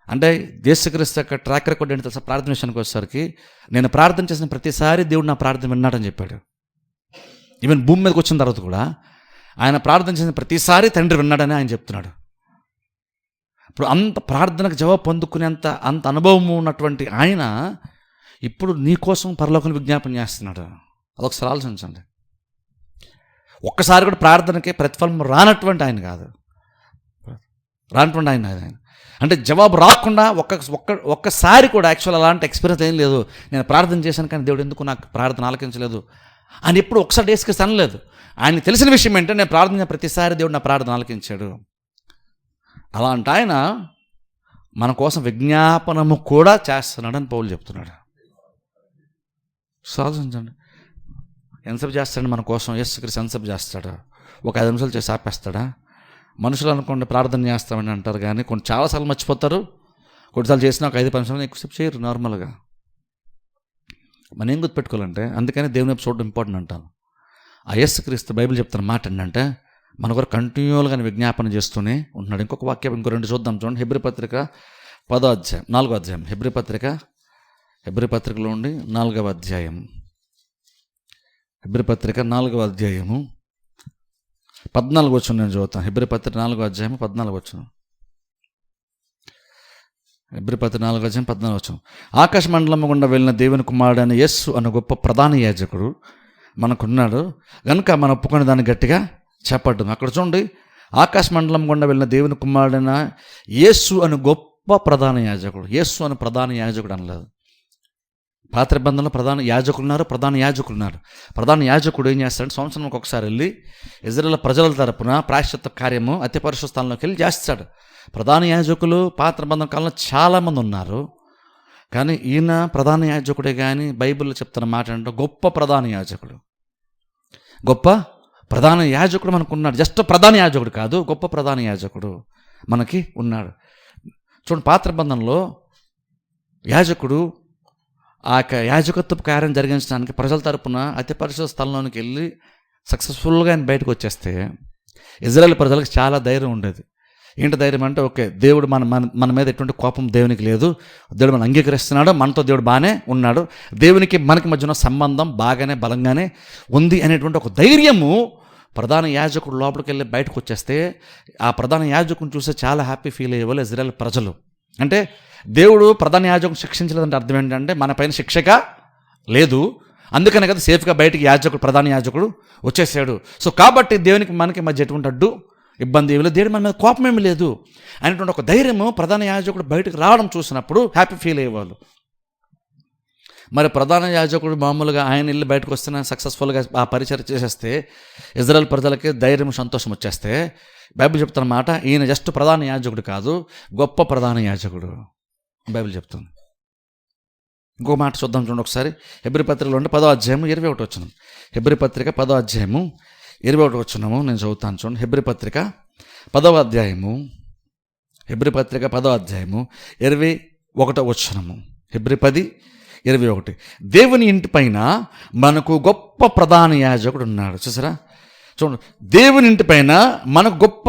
అంటే యేసుక్రీస్తు యొక్క ట్రాక్ రికార్డ్ ఏంటి తెలుసా? ప్రార్థన విషయానికి వచ్చేసరికి నేను ప్రార్థన చేసిన ప్రతిసారి దేవుడు నా ప్రార్థన విన్నాడని చెప్పాడు. ఈవెన్ భూమి మీదకి వచ్చిన తర్వాత కూడా ఆయన ప్రార్థన చేసిన ప్రతిసారి తండ్రి విన్నాడని ఆయన చెప్తున్నాడు. ఇప్పుడు అంత ప్రార్థనకు జవాబు పొందుకునేంత అంత అనుభవం ఉన్నటువంటి ఆయన ఇప్పుడు నీ కోసం పరలోకం విజ్ఞాపన చేస్తున్నాడు. అదొకసారి ఆలోచించండి. ఒక్కసారి కూడా ప్రార్థనకి ప్రతిఫలం రానటువంటి ఆయన కాదు, రానటువంటి ఆయన. అంటే జవాబు రాకుండా ఒక్కసారి కూడా యాక్చువల్ అలాంటి ఎక్స్పీరియన్స్ ఏం లేదు. నేను ప్రార్థన చేశాను కానీ దేవుడు ఎందుకు నాకు ప్రార్థన ఆలకించలేదు అని ఎప్పుడు ఒకసారి డేస్కి అనలేదు. ఆయనకి తెలిసిన విషయం ఏంటంటే నేను ప్రార్థన ప్రతిసారి దేవుడు నా ప్రార్థన ఆలకించాడు. అలాంటి ఆయన మన కోసం విజ్ఞాపనము కూడా చేస్తున్నాడు అని పౌలు చెప్తున్నాడు. ఆలోచించండి, ఎంతసేపు చేస్తాడు మన కోసం? యేసుక్రీస్తు ఎంతసేపు చేస్తాడు? ఒక 5 నిమిషాలు చేసి ఆపేస్తాడా? మనుషులు అనుకోండి ప్రార్థన చేస్తామని అంటారు కానీ కొన్ని చాలాసార్లు మర్చిపోతారు. కొన్నిసార్లు చేసినా ఒక 5-10 నిమిషాలు ఎక్కువసేపు చేయరు నార్మల్గా. మనం ఏం గుర్తుపెట్టుకోవాలంటే, అందుకని దేవుని వైపు చూడడం ఇంపార్టెంట్ అంటాను. ఆ యేసుక్రీస్తు బైబిల్ చెప్తున్న మాట ఏంటంటే మన కొరకు కంటిన్యూల్గా విజ్ఞాపన చేస్తూనే ఉంటున్నాడు. ఇంకొక వాక్యం ఇంకో 2 చూద్దాం చూడండి. హెబ్రీ పత్రిక 10వ అధ్యాయం 4వ అధ్యాయం. హెబ్రీ పత్రికలో ఉండి 4వ అధ్యాయం. హెబ్రీ పత్రిక 4వ అధ్యాయము 14 వచనం నేను చదువుతాను. హెబ్రీ పత్రిక 4వ అధ్యాయం 14 వచనం. హెబ్రీ పత్రిక 4వ అధ్యాయం 14 వచనం. ఆకాశ మండలం గుండా వెళ్ళిన దేవుని కుమారుడు అయిన యేసు అన్న గొప్ప ప్రధాన యాజకుడు మనకున్నాడు కనుక మనం ఒప్పుకునే దాన్ని గట్టిగా చెప్పడ్డం. అక్కడ చూడండి, ఆకాశ మండలం గుండా వెళ్ళిన దేవుని కుమారుడైన యేసు అని గొప్ప ప్రధాన యాజకుడు. యేసు అని ప్రధాన యాజకుడు అనలేదు. పాత నిబంధనలో ప్రధాన యాజకులు ఉన్నారు. ప్రధాన యాజకుడు ఏం చేస్తాడంటే సంవత్సరానికి ఒకసారి వెళ్ళి ఇజ్రాయేల్ ప్రజల తరపున ప్రాయశ్చిత్త కార్యము అతి పరిశుద్ధ స్థలంలోకి వెళ్ళి చేస్తాడు. ప్రధాన యాజకులు పాత నిబంధన కాలంలో చాలామంది ఉన్నారు, కానీ ఈయన ప్రధాన యాజకుడే. కానీ బైబిల్లో చెప్తున్న మాట అంటే గొప్ప ప్రధాన యాజకుడు మనకు ఉన్నాడు. జస్ట్ ప్రధాన యాజకుడు కాదు, గొప్ప ప్రధాన యాజకుడు మనకి ఉన్నాడు. చూడండి, పాత నిబంధనలో యాజకుడు ఆ యొక్క యాజకత్వపు కార్యం జరిగించడానికి ప్రజల తరపున అతి పరిశుద్ధ స్థలంలోనికి వెళ్ళి సక్సెస్ఫుల్గా ఆయన బయటకు వచ్చేస్తే ఇజ్రాయేల్ ప్రజలకు చాలా ధైర్యం ఉండేది. ఏంటి ధైర్యం అంటే, ఓకే దేవుడు మన మీద ఎటువంటి కోపం దేవునికి లేదు, దేవుడు మనం అంగీకరిస్తున్నాడు, మనతో దేవుడు బాగానే ఉన్నాడు, దేవునికి మనకి మధ్యన సంబంధం బాగానే బలంగానే ఉంది అనేటువంటి ఒక ధైర్యము ప్రధాన యాజకుడు లోపలికి వెళ్ళి బయటకు వచ్చేస్తే ఆ ప్రధాన యాజకుడిని చూస్తే చాలా హ్యాపీ ఫీల్ అయ్యేవాళ్ళు ఇజ్రాయేల్ ప్రజలు. అంటే దేవుడు ప్రధాన యాజకుడు శిక్షించలేదంటే అర్థం ఏంటంటే మన పైన శిక్షగా లేదు, అందుకనే కదా సేఫ్గా బయటికి ప్రధాన యాజకుడు వచ్చేసాడు. సో కాబట్టి దేవునికి మనకి మధ్య ఎటువంటి అడ్డు ఇబ్బంది ఏమి లేదు, దేవుడు మన మీద కోపం ఏమి లేదు అనేటువంటి ఒక ధైర్యము ప్రధాన యాజకుడు బయటకు రావడం చూసినప్పుడు హ్యాపీ ఫీల్ అయ్యేవాళ్ళు. మరి ప్రధాన యాజకుడు మామూలుగా ఆయన ఇల్లు బయటకు వస్తున్న సక్సెస్ఫుల్గా ఆ పరిచయం చేసేస్తే ఇజ్రాయేల్ ప్రజలకి ధైర్యం సంతోషం వచ్చేస్తే బైబిల్ చెప్తున్న మాట, ఈయన జస్ట్ ప్రధాన యాజకుడు కాదు, గొప్ప ప్రధాన యాజకుడు బైబిల్ చెప్తుంది. ఇంకో మాట చూద్దాం చూడండి ఒకసారి. హెబ్రీ పత్రికలో ఉంటే 10వ అధ్యాయము 21 వచనం. హెబ్రీ పత్రిక 10వ అధ్యాయము 21 వచనము నేను చదువుతాను చూడండి. హెబ్రీ పత్రిక 10వ అధ్యాయము 21 వచనము. హెబ్రీ 10:21. దేవుని ఇంటి పైన మనకు గొప్ప ప్రధాన యాజకుడు ఉన్నాడు. చూసారా, చూడండి, దేవుని ఇంటి పైన మనకు గొప్ప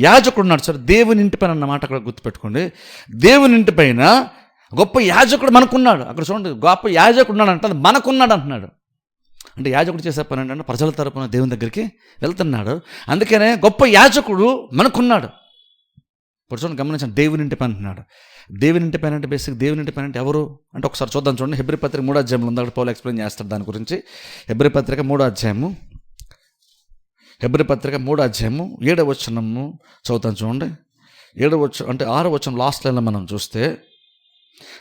యాజకుడు ఉన్నాడు. సరే, దేవుని ఇంటి పైన అన్నమాట అక్కడ గుర్తుపెట్టుకోండి. దేవుని ఇంటి పైన గొప్ప యాజకుడు మనకున్నాడు. అక్కడ చూడండి, గొప్ప యాజకుడు ఉన్నాడు అంటే మనకున్నాడు అంటున్నాడు. అంటే యాజకుడు చేసే పని ఏంటంటే ప్రజల తరపున దేవుని దగ్గరికి వెళ్తున్నాడు, అందుకనే గొప్ప యాజకుడు మనకున్నాడు. ఇప్పుడు చూడండి, గమనించండి, దేవుని ఇంటి పైన అంటున్నాడు. దేవుని ఇంటి పైన అంటే బేసిక్ దేవుని ఇంటి పైన అంటే ఎవరు అంటే ఒకసారి చూద్దాం చూడండి. హెబ్రీ పత్రిక 3వ అధ్యాయంలో ఉంది, అక్కడ పౌలు ఎక్స్ప్లెయిన్ చేస్తాడు దాని గురించి. హెబ్రీ పత్రిక 3వ అధ్యాయము 7వ వచనము చదువుతాను చూడండి. 7వ వచనం అంటే 6వ వచనం లాస్ట్ లైన్లో మనం చూస్తే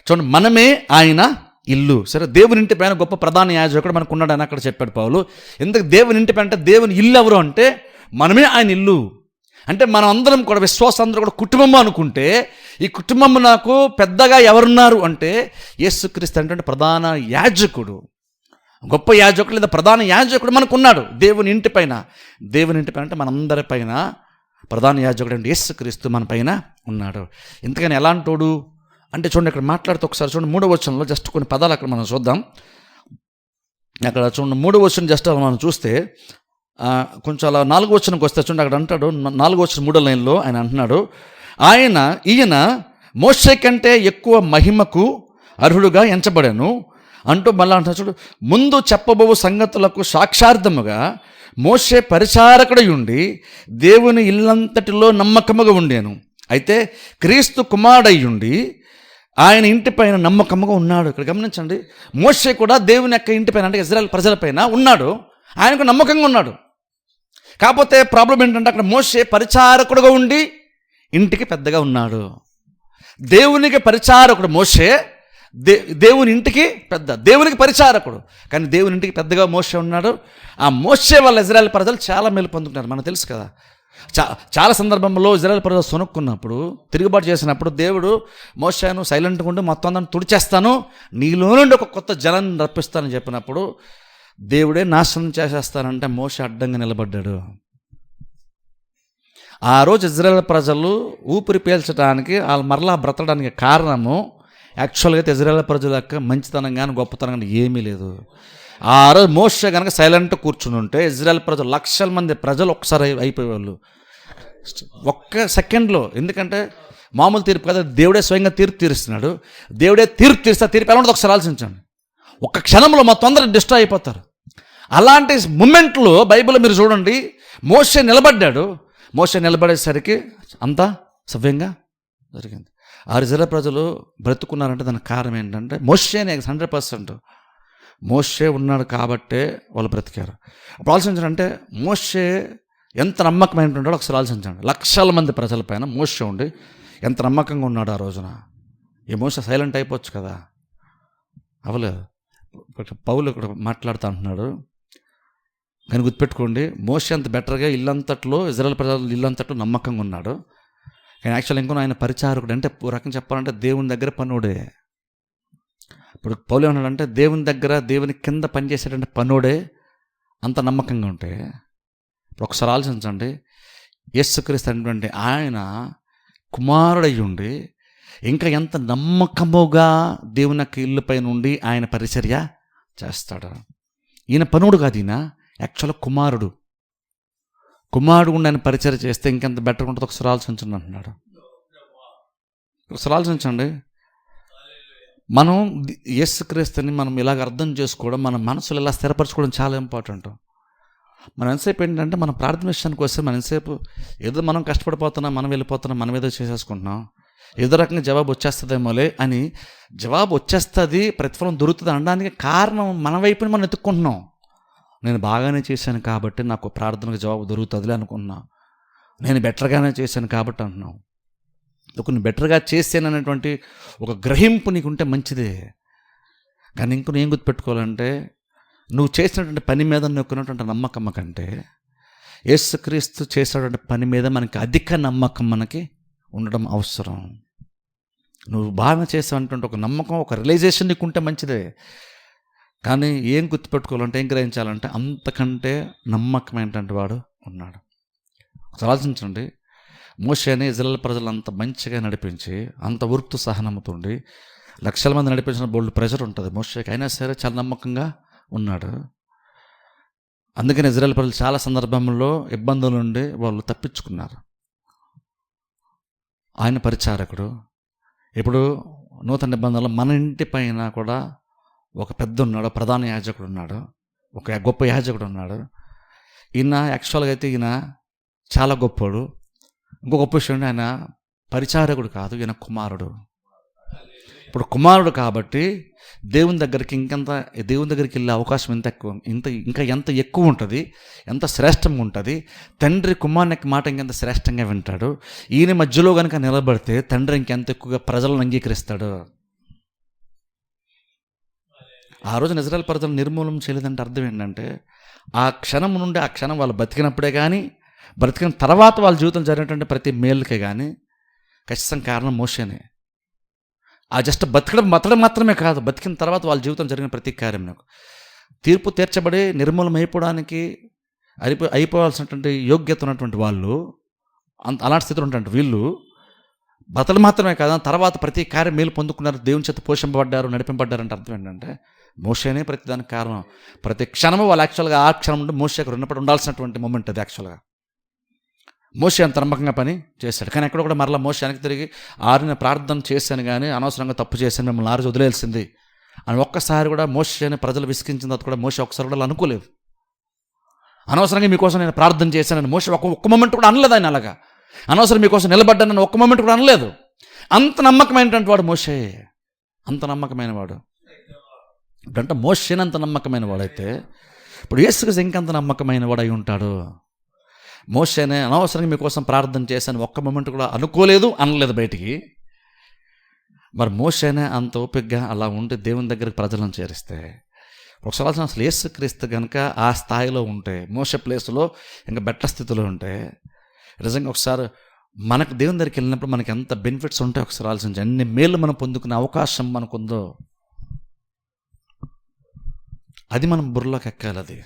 చూడండి, మనమే ఆయన ఇల్లు. సరే, దేవుని ఇంటి పైన గొప్ప ప్రధాన యాజకుడు మనకు ఉన్నాడని అక్కడ చెప్పాడు పౌలు. ఎందుకు దేవుని ఇంటి పైన అంటే దేవుని ఇల్లు ఎవరు అంటే మనమే ఆయన ఇల్లు. అంటే మనం అందరం కూడా విశ్వాసం కూడా కుటుంబం అనుకుంటే, ఈ కుటుంబం నాకు పెద్దగా ఎవరున్నారు అంటే యేసుక్రీస్తు అంటే ప్రధాన యాజకుడు, గొప్ప యాజకుడు లేదా ప్రధాన యాజకుడు మనకున్నాడు దేవుని ఇంటి పైన. దేవుని ఇంటి పైన అంటే మనందరి పైన ప్రధాన యాజకుడు అంటే యేసుక్రీస్తు మన పైన ఉన్నాడు. ఇంతకని ఎలాంటోడు అంటే చూడండి, ఇక్కడ మాట్లాడుతూ ఒకసారి చూడండి 3వ వచనంలో జస్ట్ కొన్ని పదాలు అక్కడ మనం చూద్దాం. అక్కడ చూడండి 3వ వచనం జస్ట్ మనం చూస్తే కొంచెం అలా 4వ వచనంకి వస్తే చూడండి, అక్కడ అంటాడు 4వ వచనం 3వ లైన్లో ఆయన అంటున్నాడు, ఈయన మోషే కంటే ఎక్కువ మహిమకు అర్హుడుగా ఎంచబడాను అంటూ మళ్ళీ అంటున్నాడు. చూడు, ముందు చెప్పబో సంగతులకు సాక్షార్థముగా మోషే పరిచారకుడై ఉండి దేవుని ఇల్లంతటిలో నమ్మకముగా ఉండేను. అయితే క్రీస్తు కుమారుడయ్యుండి ఆయన ఇంటిపైన నమ్మకముగా ఉన్నాడు. ఇక్కడ గమనించండి, మోషే కూడా దేవుని యొక్క ఇంటిపైన అంటే ఇజ్రాయెల్ ప్రజలపైన ఉన్నాడు, ఆయనకు నమ్మకంగా ఉన్నాడు. కాకపోతే ప్రాబ్లం ఏంటంటే అక్కడ మోషే పరిచారకుడుగా ఉండి ఇంటికి పెద్దగా ఉన్నాడు. దేవునికి పరిచారకుడు మోషే, దేవుని ఇంటికి పెద్ద, దేవునికి పరిచారకుడు, కానీ దేవుని ఇంటికి పెద్దగా మోషే ఉన్నాడు. ఆ మోషే వల్ల ఇజ్రాయెల్ ప్రజలు చాలా మేలు పొందుకున్నారు. మనకు తెలుసు కదా, చాలా సందర్భంలో ఇజ్రాయెల్ ప్రజలు సొనుక్కున్నప్పుడు, తిరుగుబాటు చేసినప్పుడు దేవుడు మోషేను సైలెంట్గా ఉండి మొత్తం అందరిని తుడిచేస్తాను, నీలో నుండి ఒక కొత్త జనాన్ని రప్పిస్తానని చెప్పినప్పుడు దేవుడే నాశనం చేసేస్తానంటే మోషే అడ్డంగా నిలబడ్డాడు. ఆ రోజు ఇజ్రాయెల్ ప్రజలు ఊపిరి పీల్చడానికి, వాళ్ళు మరలా బ్రతకడానికి కారణము యాక్చువల్గా అయితే ఇజ్రాయెల్ ప్రజల యొక్క మంచితనం కానీ గొప్పతనం కానీ ఏమీ లేదు. ఆ రోజు మోషే కనుక సైలెంట్ కూర్చుని ఉంటే ఇజ్రాయెల్ ప్రజలు, లక్షల మంది ప్రజలు ఒక్కసారి అయిపోయేవాళ్ళు ఒక్క సెకండ్లో. ఎందుకంటే మామూలు తీర్పు కదా, దేవుడే స్వయంగా తీర్పు తీరుస్తున్నాడు. దేవుడే తీర్పు తీరుస్తే తీర్పు ఎలా ఉంటుంది ఒకసారి ఆలోచించండి. ఒక్క క్షణంలో మొత్తం అందరూ డిస్ట్రాయ్ అయిపోతారు. అలాంటి మూమెంట్లో బైబిల్ మీరు చూడండి, మోషే నిలబడ్డాడు. మోషే నిలబడేసరికి అంతా సవ్యంగా జరిగింది. ఆ ఇజ్రాయెల్ ప్రజలు బ్రతుకున్నారంటే దానికి కారణం ఏంటంటే మోషేనే 100%. మోషే ఉన్నాడు కాబట్టే వాళ్ళు బ్రతికారు. అప్పుడు ఆలోచించారంటే మోషే ఎంత నమ్మకమైన ఉంటాడో ఒకసారి ఆలోచించండి. లక్షల మంది ప్రజలపైన మోషే ఉండి ఎంత నమ్మకంగా ఉన్నాడు ఆ రోజున. ఈ మోషే సైలెంట్ అయిపోవచ్చు కదా, అవలేదు. పౌలు ఇక్కడ మాట్లాడుతూ అంటున్నాడు, కానీ గుర్తుపెట్టుకోండి, మోషే అంత బెటర్గా ఇల్లంతట్లో ఇజ్రాయెల్ ప్రజలు ఇల్లంతట్లో నమ్మకంగా ఉన్నాడు. కానీ యాక్చువల్ ఇంకో ఆయన పరిచారకుడు, అంటే ఓ రకం చెప్పాలంటే దేవుని దగ్గర పనుడే. ఇప్పుడు పౌలు ఏమన్నాడంటే దేవుని దగ్గర, దేవుని కింద పనిచేసేటంటే పనుడే అంత నమ్మకంగా ఉంటే, ఇప్పుడు ఒకసారి ఆలోచించండి, యేసుక్రీస్తు అనేటువంటి ఆయన కుమారుడై ఉండి ఇంకా ఎంత నమ్మకముగా దేవుని యొక్క ఇల్లు పైన ఉండి ఆయన పరిచర్య చేస్తాడు. ఈయన పనుడు కాదు, ఈయన యాక్చువల్గా కుమారుడు ఉండి ఆయన పరిచర్య చేస్తే ఇంకెంత బెటర్గా ఉంటుందో ఒకసారి ఆలోచించండి అంటున్నాడు. ఒకసారి ఆలోచించండి. మనం యేసుక్రీస్తుని మనం ఇలాగ అర్థం చేసుకోవడం, మన మనసులు ఇలా స్థిరపరచుకోవడం చాలా ఇంపార్టెంట్. మనం ఎంతసేపు ఏంటంటే మన ప్రార్థన విషయానికి వస్తే మనం ఎంతసేపు ఏదో మనం కష్టపడిపోతున్నాం, మనం వెళ్ళిపోతున్నాం, మనం ఏదో చేసేసుకుంటున్నాం, ఏదో రకంగా జవాబు వచ్చేస్తుందేమోలే అని, జవాబు వచ్చేస్తుంది, ప్రతిఫలం దొరుకుతుంది అనడానికి కారణం మన వైపుని మనం ఎత్తుక్కుంటున్నాం. నేను బాగానే చేశాను కాబట్టి నాకు ప్రార్థనకు జవాబు దొరుకుతుందిలే అనుకున్నా, నేను బెటర్గానే చేశాను కాబట్టి అంటున్నాం. కొన్ని బెటర్గా చేశాను అనేటువంటి ఒక గ్రహింపు నీకుంటే మంచిదే. కానీ ఇంకొన్ని ఏం గుర్తుపెట్టుకోవాలంటే, నువ్వు చేసినటువంటి పని మీద నువ్వుకున్నటువంటి నమ్మకం కంటే యేసుక్రీస్తు చేసేటువంటి పని మీద మనకి అధిక నమ్మకం మనకి ఉండడం అవసరం. నువ్వు బాగా చేసావంటే ఒక నమ్మకం, ఒక రియలైజేషన్ నీకు ఉంటే మంచిదే. కానీ ఏం గుర్తుపెట్టుకోవాలంటే, ఏం గ్రహించాలంటే అంతకంటే నమ్మకమైనటువంటి వాడు ఉన్నాడు. ఆలోచించండి, మోషేని ఇజ్రాయెల్ ప్రజలు అంత మంచిగా నడిపించి, అంత ఉర్తు సహనముతుండి లక్షల మంది నడిపించిన బోల్డ్ ప్రెషర్ ఉంటుంది మోషేకి, అయినా సరే చాలా నమ్మకంగా ఉన్నాడు. అందుకని ఇజ్రాయెల్ ప్రజలు చాలా సందర్భంలో ఇబ్బందుల నుండి వాళ్ళు తప్పించుకున్నారు. ఆయన పరిచారకుడు. ఇప్పుడు నూతన నిబంధనలో మన ఇంటి పైన కూడా ఒక పెద్ద ఉన్నాడు, ప్రధాన యాజకుడు ఉన్నాడు, ఒక గొప్ప యాజకుడు ఉన్నాడు. ఈయన యాక్చువల్గా అయితే ఈయన చాలా గొప్పడు. ఇంకో గొప్ప విషయం, ఆయన పరిచారకుడు కాదు, ఈయన కుమారుడు. ఇప్పుడు కుమారుడు కాబట్టి దేవుని దగ్గరికి దేవుని దగ్గరికి వెళ్ళే అవకాశం ఇంకా ఎంత ఎక్కువ ఉంటుంది, ఎంత శ్రేష్టంగా ఉంటుంది. తండ్రి కుమారుని యొక్క మాట ఇంకెంత శ్రేష్టంగా వింటాడు. ఈయన మధ్యలో కనుక నిలబడితే తండ్రి ఇంకెంత ఎక్కువగా ప్రజలను అంగీకరిస్తాడు. ఆ రోజున ఇజ్రాయెల్ ప్రజలు నిర్మూలన చేయలేదంటే అర్థం ఏంటంటే, ఆ క్షణం నుండి ఆ క్షణం వాళ్ళు బతికినప్పుడే కానీ, బ్రతికిన తర్వాత వాళ్ళ జీవితంలో జరిగినటువంటి ప్రతి మేలుకే కానీ ఖచ్చితంగా కారణం మోషేనే. ఆ జస్ట్ బతకడం మాత్రమే కాదు, బతికిన తర్వాత వాళ్ళ జీవితం జరిగిన ప్రతి కార్యం తీర్పు తీర్చబడి నిర్మూలమైపోవడానికి అయిపోవాల్సినటువంటి యోగ్యత ఉన్నటువంటి వాళ్ళు అలాంటి స్థితిలో ఉన్నటువంటి వీళ్ళు బతలు మాత్రమే కాదు, తర్వాత ప్రతి కార్యం మేలు పొందుకున్నారు, దేవుని చేత పోషింపబడ్డారు, నడిపింపబడ్డారంటే అర్థం ఏంటంటే మోషేనే ప్రతి దానికి కారణం. ప్రతి క్షణము వాళ్ళు యాక్చువల్గా ఆ క్షణం నుండి మోషేకు రుణపడి ఉండాల్సినటువంటి మూమెంట్ అది. యాక్చువల్గా మోషే అంత నమ్మకంగా పని చేశాడు, కానీ ఎక్కడ కూడా మరలా మోషే వెనక్కి తిరిగి ఆరిన ప్రార్థన చేశాను కానీ అనవసరంగా తప్పు చేశాను, మిమ్మల్ని ఆరు వదిలేయాల్సింది అని ఒక్కసారి కూడా మోషేని ప్రజలు విసిగించిన తర్వాత కూడా మోషే ఒక్కసారి కూడా అనుకోలేదు. అనవసరంగా మీకోసం నేను ప్రార్థన చేశానని మోషే ఒక్క మూమెంట్ కూడా అనలేదు. ఆయన అలాగా అనవసరం మీకోసం నిలబడ్డానని ఒక్క మూమెంట్ కూడా అనలేదు. అంత నమ్మకమైనటువంటి వాడు మోషే, అంత నమ్మకమైన వాడు. ఇప్పుడంటే మోషేని అంత నమ్మకమైన వాడైతే ఇప్పుడు యేసుక్రీస్తు ఇంకంత నమ్మకమైన వాడు అయి ఉంటాడు. మోషేనే అనవసరంగా మీకోసం ప్రార్థన చేశాను ఒక్క మూమెంట్ కూడా అనుకోలేదు, అనలేదు బయటికి. మరి మోషేనే అంత ఓపికగా అలా ఉండి దేవుని దగ్గరికి ప్రజలను చేరిస్తే ఒకసారి అసలు యేసుక్రీస్తు కనుక ఆ స్థాయిలో ఉంటే, మోషే ప్లేస్లో ఇంకా బెటర్ స్థితిలో ఉంటే నిజంగా ఒకసారి మనకు దేవుని దగ్గరికి వెళ్ళినప్పుడు మనకి ఎంత బెనిఫిట్స్ ఉంటాయి ఒకసారి ఆలోచించి. అన్ని మేలు మనం పొందుకునే అవకాశం మనకుందో అది మనం బుర్రలోకి ఎక్కాలి,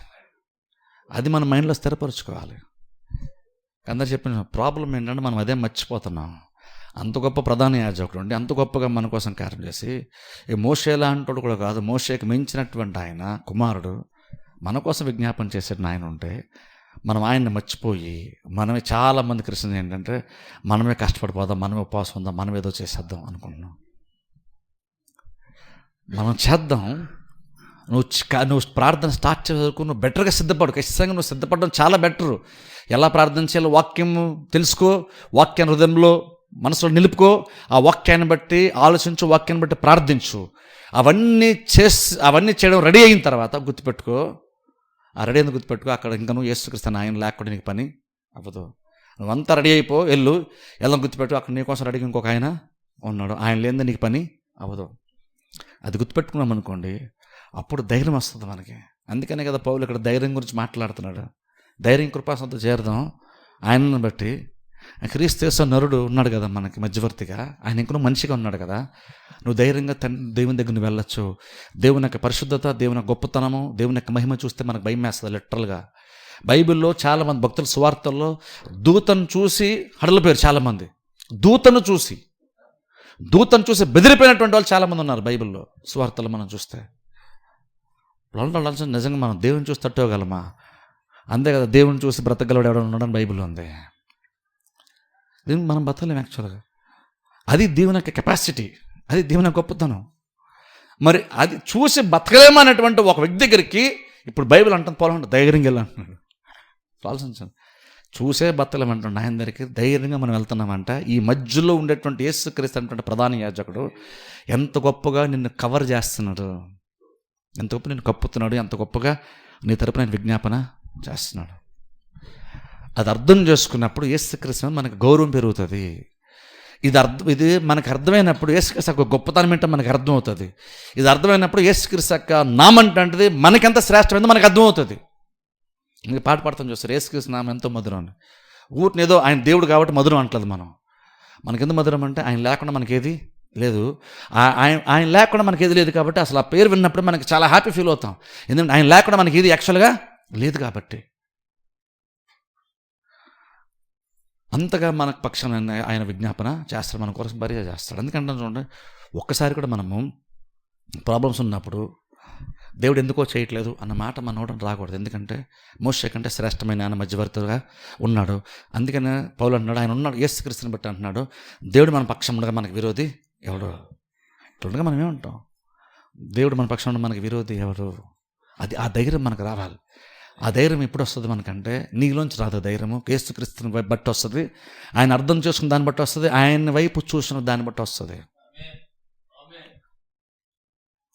అది మన మైండ్లో స్థిరపరచుకోవాలి. అందరు చెప్పిన ప్రాబ్లం ఏంటంటే మనం అదే మర్చిపోతున్నాం. అంత గొప్ప ప్రధాన యాజకుడు ఉండి అంత గొప్పగా మన కోసం కార్యం చేసి ఈ మోషే లాంటి కూడా కాదు, మోషేకి మించినటువంటి ఆయన కుమారుడు మన కోసం విజ్ఞాపన చేసేట ఆయన ఉంటే మనం ఆయన్ని మర్చిపోయి మనమే చాలామంది క్రిస్టియన్స్ ఏంటంటే మనమే కష్టపడిపోదాం, మనమే ఉపవాసం ఉందాం, మనం ఏదో చేసేద్దాం అనుకుంటున్నాం. మనం చేద్దాం. నువ్వు ప్రార్థన స్టార్ట్ చేసే వరకు నువ్వు బెటర్గా సిద్ధపడు. ఖచ్చితంగా నువ్వు సిద్ధపడడం చాలా బెటరు. ఎలా ప్రార్థన చేయాలో వాక్యం తెలుసుకో, వాక్యాన్ని హృదయంలో మనసులో నిలుపుకో, ఆ వాక్యాన్ని బట్టి ఆలోచించు, వాక్యాన్ని బట్టి ప్రార్థించు. అవన్నీ చేయడం రెడీ అయిన తర్వాత గుర్తుపెట్టుకో, ఆ రెడీ అయిన గుర్తుపెట్టుకో, అక్కడ ఇంకా నువ్వు యేసుక్రీస్తు ఆయన లేకుండా నీకు పని అవ్వదు. నువ్వంతా రెడీ అయిపో, ఎలా గుర్తుపెట్టు, అక్కడ నీకోసం రెడీగా ఇంకొక ఆయన ఉన్నాడు, ఆయన లేనిదే నీకు పని అవ్వదు. అది గుర్తుపెట్టుకున్నాం అనుకోండి, అప్పుడు ధైర్యం వస్తుంది మనకి. అందుకనే కదా పౌలు ఇక్కడ ధైర్యం గురించి మాట్లాడుతున్నాడు. ధైర్యం కృపాసంతో చేరదాం ఆయనను బట్టి. క్రీస్తు యేసు నరుడు ఉన్నాడు కదా మనకి మధ్యవర్తిగా, ఆయన ఇంకనూ మనిషిగా ఉన్నాడు కదా. నువ్వు ధైర్యంగా దేవుని దగ్గర నువ్వు వెళ్ళొచ్చు. దేవుని యొక్క పరిశుద్ధత, దేవుని యొక్క గొప్పతనము, దేవుని యొక్క మహిమ చూస్తే మనకు భయం వేస్తుంది లిటరల్గా. బైబిల్లో చాలామంది భక్తుల సువార్తల్లో దూతను చూసి హడలిపోయారు. చాలామంది దూతను చూసి బెదిరిపోయినటువంటి వాళ్ళు చాలామంది ఉన్నారు బైబిల్లో సువార్తలు మనం చూస్తే. నిజంగా మనం దేవుని చూసి తట్టుకోగలమా? అంతే కదా, దేవుని చూసి బ్రతకగలవాడు ఎవడో ఉన్నాడని బైబిల్లో ఉంది. దీన్ని మనం బతకలేం యాక్చువల్గా. అది దేవుని యొక్క కెపాసిటీ, అది దేవుని గొప్పతనం. మరి అది చూసి బతకలేమన్నటువంటి ఒక వ్యక్తి దగ్గరికి ఇప్పుడు బైబిల్ అంటుంది పోవాలంటే ధైర్యంగా వెళ్ళంటున్నాడు. ఆలోచించండి, చూసే బతకలేమంటుండే ఆయన దగ్గరికి ధైర్యంగా మనం వెళ్తున్నామంట. ఈ మధ్యలో ఉండేటువంటి యేసుక్రీస్తు అనేటువంటి ప్రధాన యాజకుడు ఎంత గొప్పగా నిన్ను కవర్ చేస్తున్నాడు, ఎంత గొప్ప నిన్ను కప్పుతున్నాడు, ఎంత గొప్పగా నీ తరపున నేను విజ్ఞాపన చేస్తున్నాడు. అది అర్థం చేసుకున్నప్పుడు యేసుక్రీస్తు మనకు గౌరవం పెరుగుతుంది. ఇది మనకు అర్థమైనప్పుడు యేసుక్రీస్తు యొక్క గొప్పతనం ఏంటో మనకు అర్థమవుతుంది. ఇది అర్థమైనప్పుడు యేసుక్రీస్తు యొక్క నామంటే మనకెంత శ్రేష్టమైందో మనకు అర్థమవుతుంది. ఇంకా పాట పాడతాం చూస్తారు, యేసుక్రీస్తు నామం ఎంతో మధురం అని. ఊటిని ఏదో ఆయన దేవుడు కాబట్టి మధురం అంటలేదు. మనకెందుకు మధురం అంటే ఆయన లేకుండా మనకేది లేదు. ఆయన లేకుండా మనకి ఏది లేదు కాబట్టి అసలు ఆ పేరు విన్నప్పుడు మనకి చాలా హ్యాపీ ఫీల్ అవుతాం. ఎందుకంటే ఆయన లేకుండా మనకి ఏది యాక్చువల్గా లేదు కాబట్టి. అంతగా మనకు పక్షాన ఆయన విజ్ఞాపన చేస్తాడు, మన కోసం భారీగా చేస్తాడు. అందుకంటే చూడండి, ఒక్కసారి కూడా మనము ప్రాబ్లమ్స్ ఉన్నప్పుడు దేవుడు ఎందుకో చేయట్లేదు అన్న మాట మన నోట రాకూడదు. ఎందుకంటే మోషే కంటే శ్రేష్టమైన ఆయన మధ్యవర్తిగా ఉన్నాడు. అందుకనే పౌలు అంటున్నాడు, ఆయన ఉన్నాడు యేసుక్రీస్తుని బట్టి అంటున్నాడు, దేవుడు మన పక్షం ఉండగా మనకు విరోధి ఎవడు? ఇట్లుండగా మనం ఏమంటాం, దేవుడు మన పక్షం ఉండగా మనకి విరోధి ఎవరు? అది ఆ ధైర్యం మనకు రావాలి. ఆ ధైర్యం ఎప్పుడు వస్తుంది మనకంటే నీలోంచి రాదు. ధైర్యము యేసుక్రీస్తుని బట్టి వస్తుంది, ఆయన అర్థం చేసుకున్న దాన్ని బట్టి వస్తుంది, ఆయన వైపు చూసిన దాన్ని బట్టి వస్తుంది.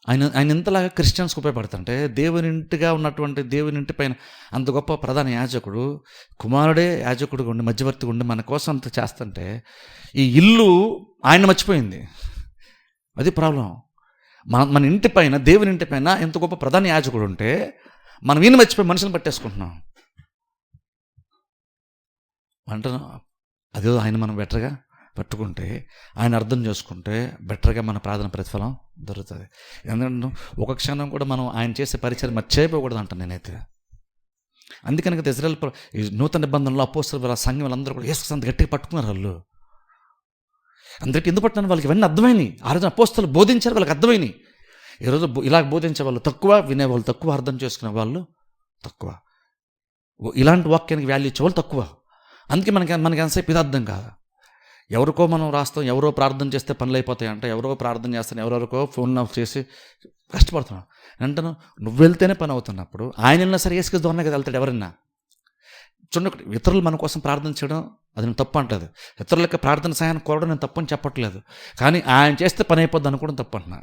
ఆయన ఎంతలాగా క్రిస్టియన్స్కి ఉపయోగపడుతుంటే, దేవుని ఇంటిగా ఉన్నటువంటి దేవుని ఇంటి పైన అంత గొప్ప ప్రధాన యాజకుడు, కుమారుడే యాజకుడు ఉండి మధ్యవర్తిగా ఉండి మన కోసం అంత చేస్తుంటే ఈ ఇల్లు ఆయన మర్చిపోయింది. అది ప్రాబ్లం. మన ఇంటి పైన, దేవుని ఇంటి పైన ఎంత గొప్ప ప్రధాన యాజకుడు ఉంటే మనం ఈయన మర్చిపోయి మనుషులను పట్టేసుకుంటున్నాం. అంటాను. అదేదో ఆయన మనం బెటర్గా పట్టుకుంటే, ఆయన అర్థం చేసుకుంటే బెటర్గా మన ప్రార్థన ప్రతిఫలం దొరుకుతుంది. ఎందుకంటే ఒక క్షణం కూడా మనం ఆయన చేసే పరిచయం మర్చిపోకూడదు అంటాను నేనైతే. అందుకని ఇజ్రాయెల్ ఈ నూతన నిబంధనలో అపోస్తలుల సంఘం వాళ్ళందరూ కూడా యేసు అంత గట్టిగా పట్టుకున్నారు. వాళ్ళు అందరికీ ఎందుకు పట్టినారు? వాళ్ళకి ఇవన్నీ అర్థమైనాయి. ఆ రోజున అపోస్తలు బోధించారు, వాళ్ళకి అర్థమైనాయి. ఈరోజు ఇలా బోధించే వాళ్ళు తక్కువ, వినేవాళ్ళు తక్కువ, అర్థం చేసుకునే వాళ్ళు తక్కువ, ఇలాంటి వాక్యానికి వాల్యూ ఇచ్చే వాళ్ళు తక్కువ. అందుకే మనకి ఎంతసేపు ఇది అర్థం కాదు. ఎవరికో మనం రాస్తాం, ఎవరో ప్రార్థన చేస్తే పనులు అయిపోతాయంట, ఎవరో ప్రార్థన చేస్తాను, ఎవరెవరికో ఫోన్ ఆఫ్ చేసి కష్టపడుతున్నాను అంటాను. నువ్వు వెళ్తేనే పని అవుతున్నప్పుడు ఆయన వెళ్ళినా సరే ఏసుకు దూరనే కదా వెళ్తాడు. ఎవరైనా చూడండి, ఇతరులు మన కోసం ప్రార్థన చేయడం అది నేను తప్పు అంటది. ఇతరులకి ప్రార్థన సహాయం కోరడం నేను తప్పని చెప్పట్లేదు. కానీ ఆయన చేస్తే పని అయిపోద్ది అనుకోవడం తప్పు అంటున్నా.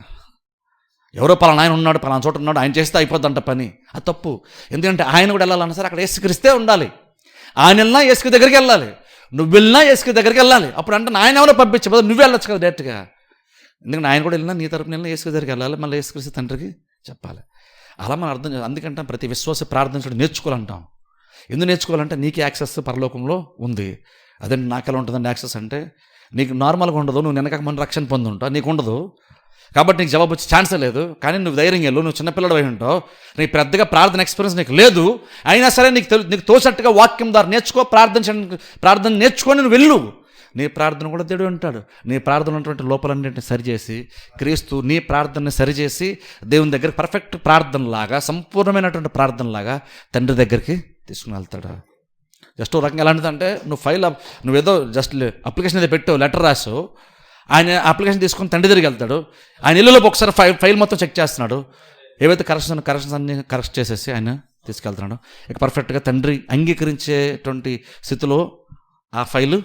ఎవరో పలానా ఆయన ఉన్నాడు, పలానా చోట ఉన్నాడు, ఆయన చేస్తే అయిపోద్దంట పని, అది తప్పు. ఎందుకంటే ఆయన కూడా వెళ్ళాలన్నా సరే అక్కడ యేసుక్రీస్తే ఉండాలి. ఆయన వెళ్ళినా యేసుకు దగ్గరికి వెళ్ళాలి, నువ్వు వెళ్ళినా యేసుకు దగ్గరికి వెళ్ళాలి. అప్పుడు అంటే ఆయన ఎవరో పంపించబోదు, నువ్వు వెళ్ళొచ్చు కదా డైరెక్ట్గా. ఎందుకంటే ఆయన కూడా వెళ్ళినా నీ తరపున వెళ్ళినా యేసుకు దగ్గరికి వెళ్ళాలి, మళ్ళీ యేసుక్రీస్తు తండ్రికి చెప్పాలి. అలా మనం అర్థం చేయాలి. అందుకంటే ప్రతి విశ్వాస ప్రార్థించడం నేర్చుకోవాలంటాం. ఎందుకు నేర్చుకోవాలంటే నీకు యాక్సెస్ పరలోకంలో ఉంది. అదే నాకు ఎలా ఉంటుందండి యాక్సెస్ అంటే, నీకు నార్మల్గా ఉండదు, నువ్వు వెనక మన రక్షణ పొంది ఉంటావు, నీకు ఉండదు కాబట్టి నీకు జవాబు వచ్చే ఛాన్సే లేదు. కానీ నువ్వు ధైర్యం వెళ్ళు, నువ్వు చిన్నపిల్లడు అయి ఉంటావు, నీకు పెద్దగా ప్రార్థన ఎక్స్పీరియన్స్ నీకు లేదు, అయినా సరే నీకు తోచట్టుగా వాక్యం ద్వారా నేర్చుకో, ప్రార్థన నేర్చుకొని నువ్వు వెళ్ళు. నీ ప్రార్థన కూడా దేవుడు ఉంటాడు. నీ ప్రార్థన ఉన్నటువంటి లోపలన్నింటిని సరిచేసి, క్రీస్తు నీ ప్రార్థనని సరిచేసి దేవుని దగ్గర పర్ఫెక్ట్ ప్రార్థనలాగా, సంపూర్ణమైనటువంటి ప్రార్థనలాగా తండ్రి దగ్గరికి తీసుకుని వెళ్తాడు. జస్ట్ ఒక రకంగా ఎలాంటిదంటే, నువ్వేదో జస్ట్ అప్లికేషన్ ఏదో పెట్టావు, లెటర్ రాసావు, ఆయన అప్లికేషన్ తీసుకొని తండ్రి దగ్గరికి వెళ్తాడు. ఆయన ఇల్లులోకి ఒకసారి ఫైల్ మొత్తం చెక్ చేస్తున్నాడు. ఏవైతే కరెక్షన్స్ అన్ని కరెక్ట్ చేసేసి ఆయన తీసుకెళ్తున్నాడు. ఇక పర్ఫెక్ట్గా తండ్రి అంగీకరించేటువంటి స్థితిలో ఆ ఫైలు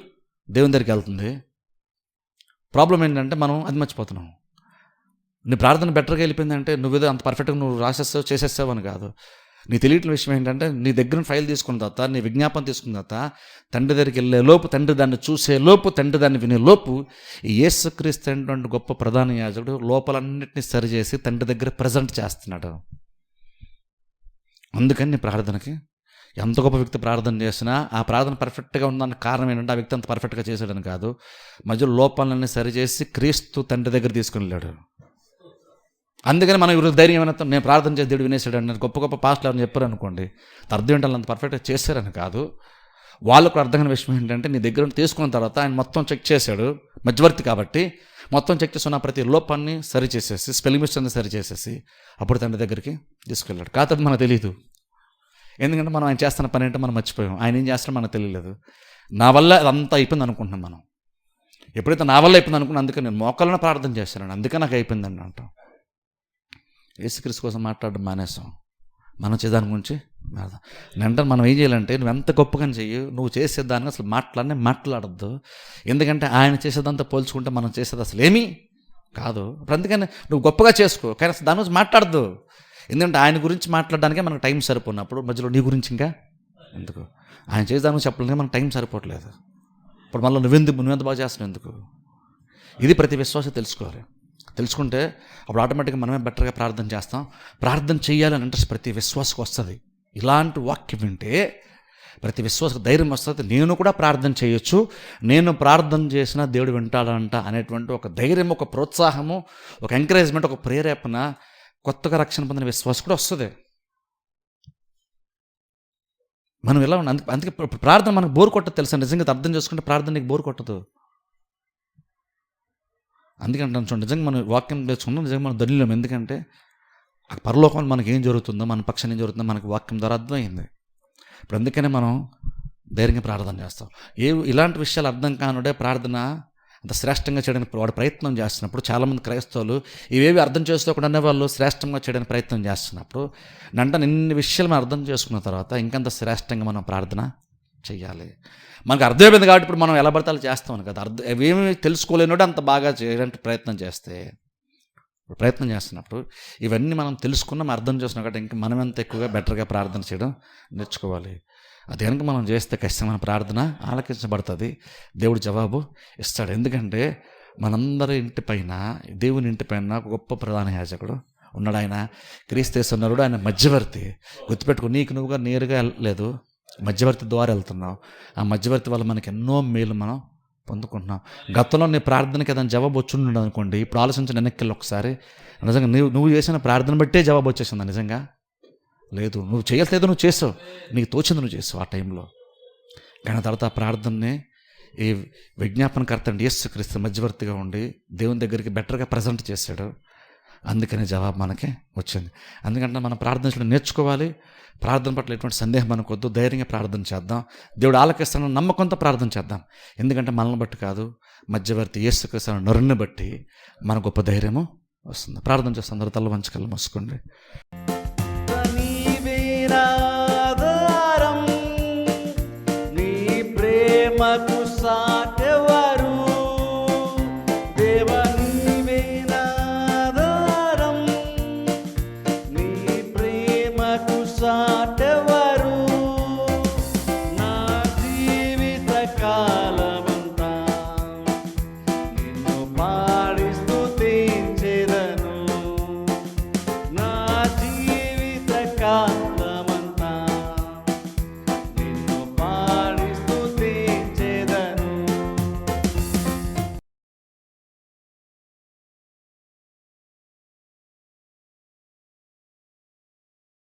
దేవుని దగ్గరికి వెళ్తుంది. ప్రాబ్లం ఏంటంటే మనం అది మర్చిపోతున్నాం. నీ ప్రార్థన బెటర్గా వెళ్ళిపోయిందంటే నువ్వేదో అంత పర్ఫెక్ట్గా నువ్వు రాసేస్తావు చేసేస్తావు అని కాదు. నీ తెలియని విషయం ఏంటంటే, నీ దగ్గర ఫైల్ తీసుకున్న తర్వాత, నీ విజ్ఞాపన తీసుకున్న తర్వాత, తండ్రి దగ్గరికి వెళ్ళే లోపు, తండ్రి దాన్ని చూసే లోపు, తండ్రి దాన్ని వినే లోపు, ఈ యేసుక్రీస్తు అనేటువంటి గొప్ప ప్రధాన యాజకుడు లోపలన్నింటినీ సరిచేసి తండ్రి దగ్గర ప్రజెంట్ చేస్తున్నాడు. అందుకని నీ ప్రార్థనకి ఎంత గొప్ప వ్యక్తి ప్రార్థన చేసినా ఆ ప్రార్థన పర్ఫెక్ట్గా ఉందానికి కారణం ఏంటంటే, ఆ వ్యక్తి అంత పర్ఫెక్ట్గా చేశాడని కాదు, మధ్యలో లోపాలన్నీ సరిచేసి క్రీస్తు తండ్రి దగ్గర తీసుకుని వెళ్ళాడు. అందుకని మనం ఈరోజు ధైర్యం ఏమైనా నేను ప్రార్థన చేసి దేవుడు వినేసాడు అని గొప్ప గొప్ప పాస్టర్లు ఎవరైనా చెప్పారు అనుకోండి, అర్థం ఏంటో అంత పర్ఫెక్ట్గా చేశారని కాదు. వాళ్ళకు అర్థమైన విషయం ఏంటంటే, నీ దగ్గర తీసుకున్న తర్వాత ఆయన మొత్తం చెక్ చేశాడు, మధ్యవర్తి కాబట్టి మొత్తం చెక్ చేసుకున్న ప్రతి లోపాన్ని సరి చేసేసి, స్పెల్లింగ్ మిస్టేక్ని సరి చేసేసి అప్పుడు తండ్రి దగ్గరికి తీసుకెళ్ళాడు. కాకపోతే మనకు తెలియదు. ఎందుకంటే మనం ఆయన చేస్తున్న పని ఏంటో మనం మర్చిపోయాం. ఆయన ఏం చేస్తాడో మనకు తెలియలేదు. నా వల్ల అదంతా అయిపోయింది అనుకుంటున్నాం మనం. ఎప్పుడైతే నా వల్ల అయిపోయింది అనుకున్నా, అందుకని నేను మోకాళ్ళను ప్రార్థన చేస్తాను, అందుకే నాకు అయిపోయిందని అంటాం. యేసుక్రీస్తు కోసం మాట్లాడడం మానేసాం, మనం చేదాని గురించి అంటే మనం ఏం చేయాలంటే, నువ్వు ఎంత గొప్పగా చెయ్యి, నువ్వు చేసేదాన్ని అసలు మాట్లాడద్దు. ఎందుకంటే ఆయన చేసేదంతా పోల్చుకుంటే మనం చేసేది అసలు ఏమీ కాదు. అందుకని నువ్వు గొప్పగా చేసుకో, కానీ అసలు దాని గురించి మాట్లాడద్దు. ఎందుకంటే ఆయన గురించి మాట్లాడడానికే మనకు టైం సరిపోయినప్పుడు మధ్యలో నీ గురించి ఇంకా ఎందుకు? ఆయన చేసేదాని గురించి చెప్పడానికి మనకు టైం సరిపోవట్లేదు. ఇప్పుడు మళ్ళీ నువ్వెంత బాగా చేస్తున్నావు ఎందుకు? ఇది ప్రతి విశ్వాసం తెలుసుకోవాలి. తెలుసుకుంటే అప్పుడు ఆటోమేటిక్గా మనమే బెటర్గా ప్రార్థన చేస్తాం. ప్రార్థన చేయాలని ఇంట్రెస్ట్ ప్రతి విశ్వాసకు వస్తుంది. ఇలాంటి వాక్యం వింటే ప్రతి విశ్వాసకు ధైర్యం వస్తుంది. నేను కూడా ప్రార్థన చేయొచ్చు, నేను ప్రార్థన చేసినా దేవుడు వింటాడంట అనేటువంటి ఒక ధైర్యం, ఒక ప్రోత్సాహము, ఒక ఎంకరేజ్మెంట్, ఒక ప్రేరేపణ కొత్తగా రక్షణ పొందిన విశ్వాసం కూడా వస్తుంది. మనం ఎలా ఉన్నాం. అందుకే ప్రార్థన మనకు బోర్ కొట్టదు తెలుసా. నిజంగా అర్థం చేసుకుంటే ప్రార్థన నీకు బోర్ కొట్టదు. అందుకంటే చూడండి, నిజంగా మనం వాక్యం తెచ్చుకున్నాం, నిజంగా మనం దళిలం. ఎందుకంటే ఆ పరలోకంలో మనకి ఏం జరుగుతుందో, మన పక్షాన్ని ఏం జరుగుతుందో మనకి వాక్యం ద్వారా అర్థమైంది. ఇప్పుడు అందుకనే మనం ధైర్యంగా ప్రార్థన చేస్తాం. ఇలాంటి విషయాలు అర్థం కానుడే ప్రార్థన అంత శ్రేష్టంగా చేయడానికి వాడు ప్రయత్నం చేస్తున్నప్పుడు, చాలామంది క్రైస్తవులు ఇవేవి అర్థం చేసుకోకుండా వాళ్ళు శ్రేష్టంగా చేయడానికి ప్రయత్నం చేస్తున్నప్పుడు, అంటే ఇన్ని విషయాలు మనం అర్థం చేసుకున్న తర్వాత ఇంకంత శ్రేష్టంగా మనం ప్రార్థన చెయ్యాలి. మనకు అర్థమైపోయింది కాబట్టి ఇప్పుడు మనం ఎలా పడతాలో చేస్తామని కదా. ఏమీ తెలుసుకోలేనోడు అంత బాగా చేయడానికి ప్రయత్నం చేస్తున్నప్పుడు ఇవన్నీ మనం తెలుసుకున్నాం, అర్థం చేస్తున్నాం కాబట్టి ఇంకా మనం ఎంత ఎక్కువగా బెటర్గా ప్రార్థన చేయడం నేర్చుకోవాలి. అది కనుక మనం చేస్తే ఖచ్చితంగా మన ప్రార్థన ఆలకించబడుతుంది, దేవుడు జవాబు ఇస్తాడు. ఎందుకంటే మనందరి ఇంటిపైన, దేవుని ఇంటిపైన ఒక గొప్ప ప్రధాన యాజకుడు ఉన్నాడు. ఆయన క్రీస్తు నరుడు, ఆయన మధ్యవర్తి. గుర్తుపెట్టుకో, నీకు నువ్వుగా నేరుగా లేదు, మధ్యవర్తి ద్వారా వెళ్తున్నావు. ఆ మధ్యవర్తి వల్ల మనకి ఎన్నో మేలు మనం పొందుకుంటున్నాం. గతంలో నీ ప్రార్థనకి ఏదైనా జవాబు వచ్చి అనుకోండి, ఇప్పుడు ఆలోచించిన వెనక్కి ఒకసారి, నిజంగా నువ్వు చేసిన ప్రార్థన బట్టే జవాబు వచ్చేసిందా? నిజంగా లేదు. నువ్వు చేయలేదు, నువ్వు చేసావు, నీకు తోచింది నువ్వు చేసావు ఆ టైంలో. కానీ తర్వాత ఆ ప్రార్థనని ఈ విజ్ఞాపనకర్త అండి యేసుక్రీస్తు మధ్యవర్తిగా ఉండి దేవుని దగ్గరికి బెటర్గా ప్రజెంట్ చేశాడు. అందుకనే జవాబు మనకి వచ్చింది. అందుకంటే మనం ప్రార్థించడం నేర్చుకోవాలి. ప్రార్థన పట్ల ఎటువంటి సందేహం మనకొద్దు, ధైర్యంగా ప్రార్థన చేద్దాం. దేవుడు ఆలకిస్తానని నమ్మకంతో ప్రార్థన చేద్దాం. ఎందుకంటే మనల్ని బట్టి కాదు, మధ్యవర్తి యేసుక్రీస్తు నరుని బట్టి మన గొప్ప ధైర్యము వస్తుంది. ప్రార్థన చేస్తాం. అందరూ తల వంచి కళ్ళు మూసుకోండి. నీ ప్రేమకు సాటెవరు?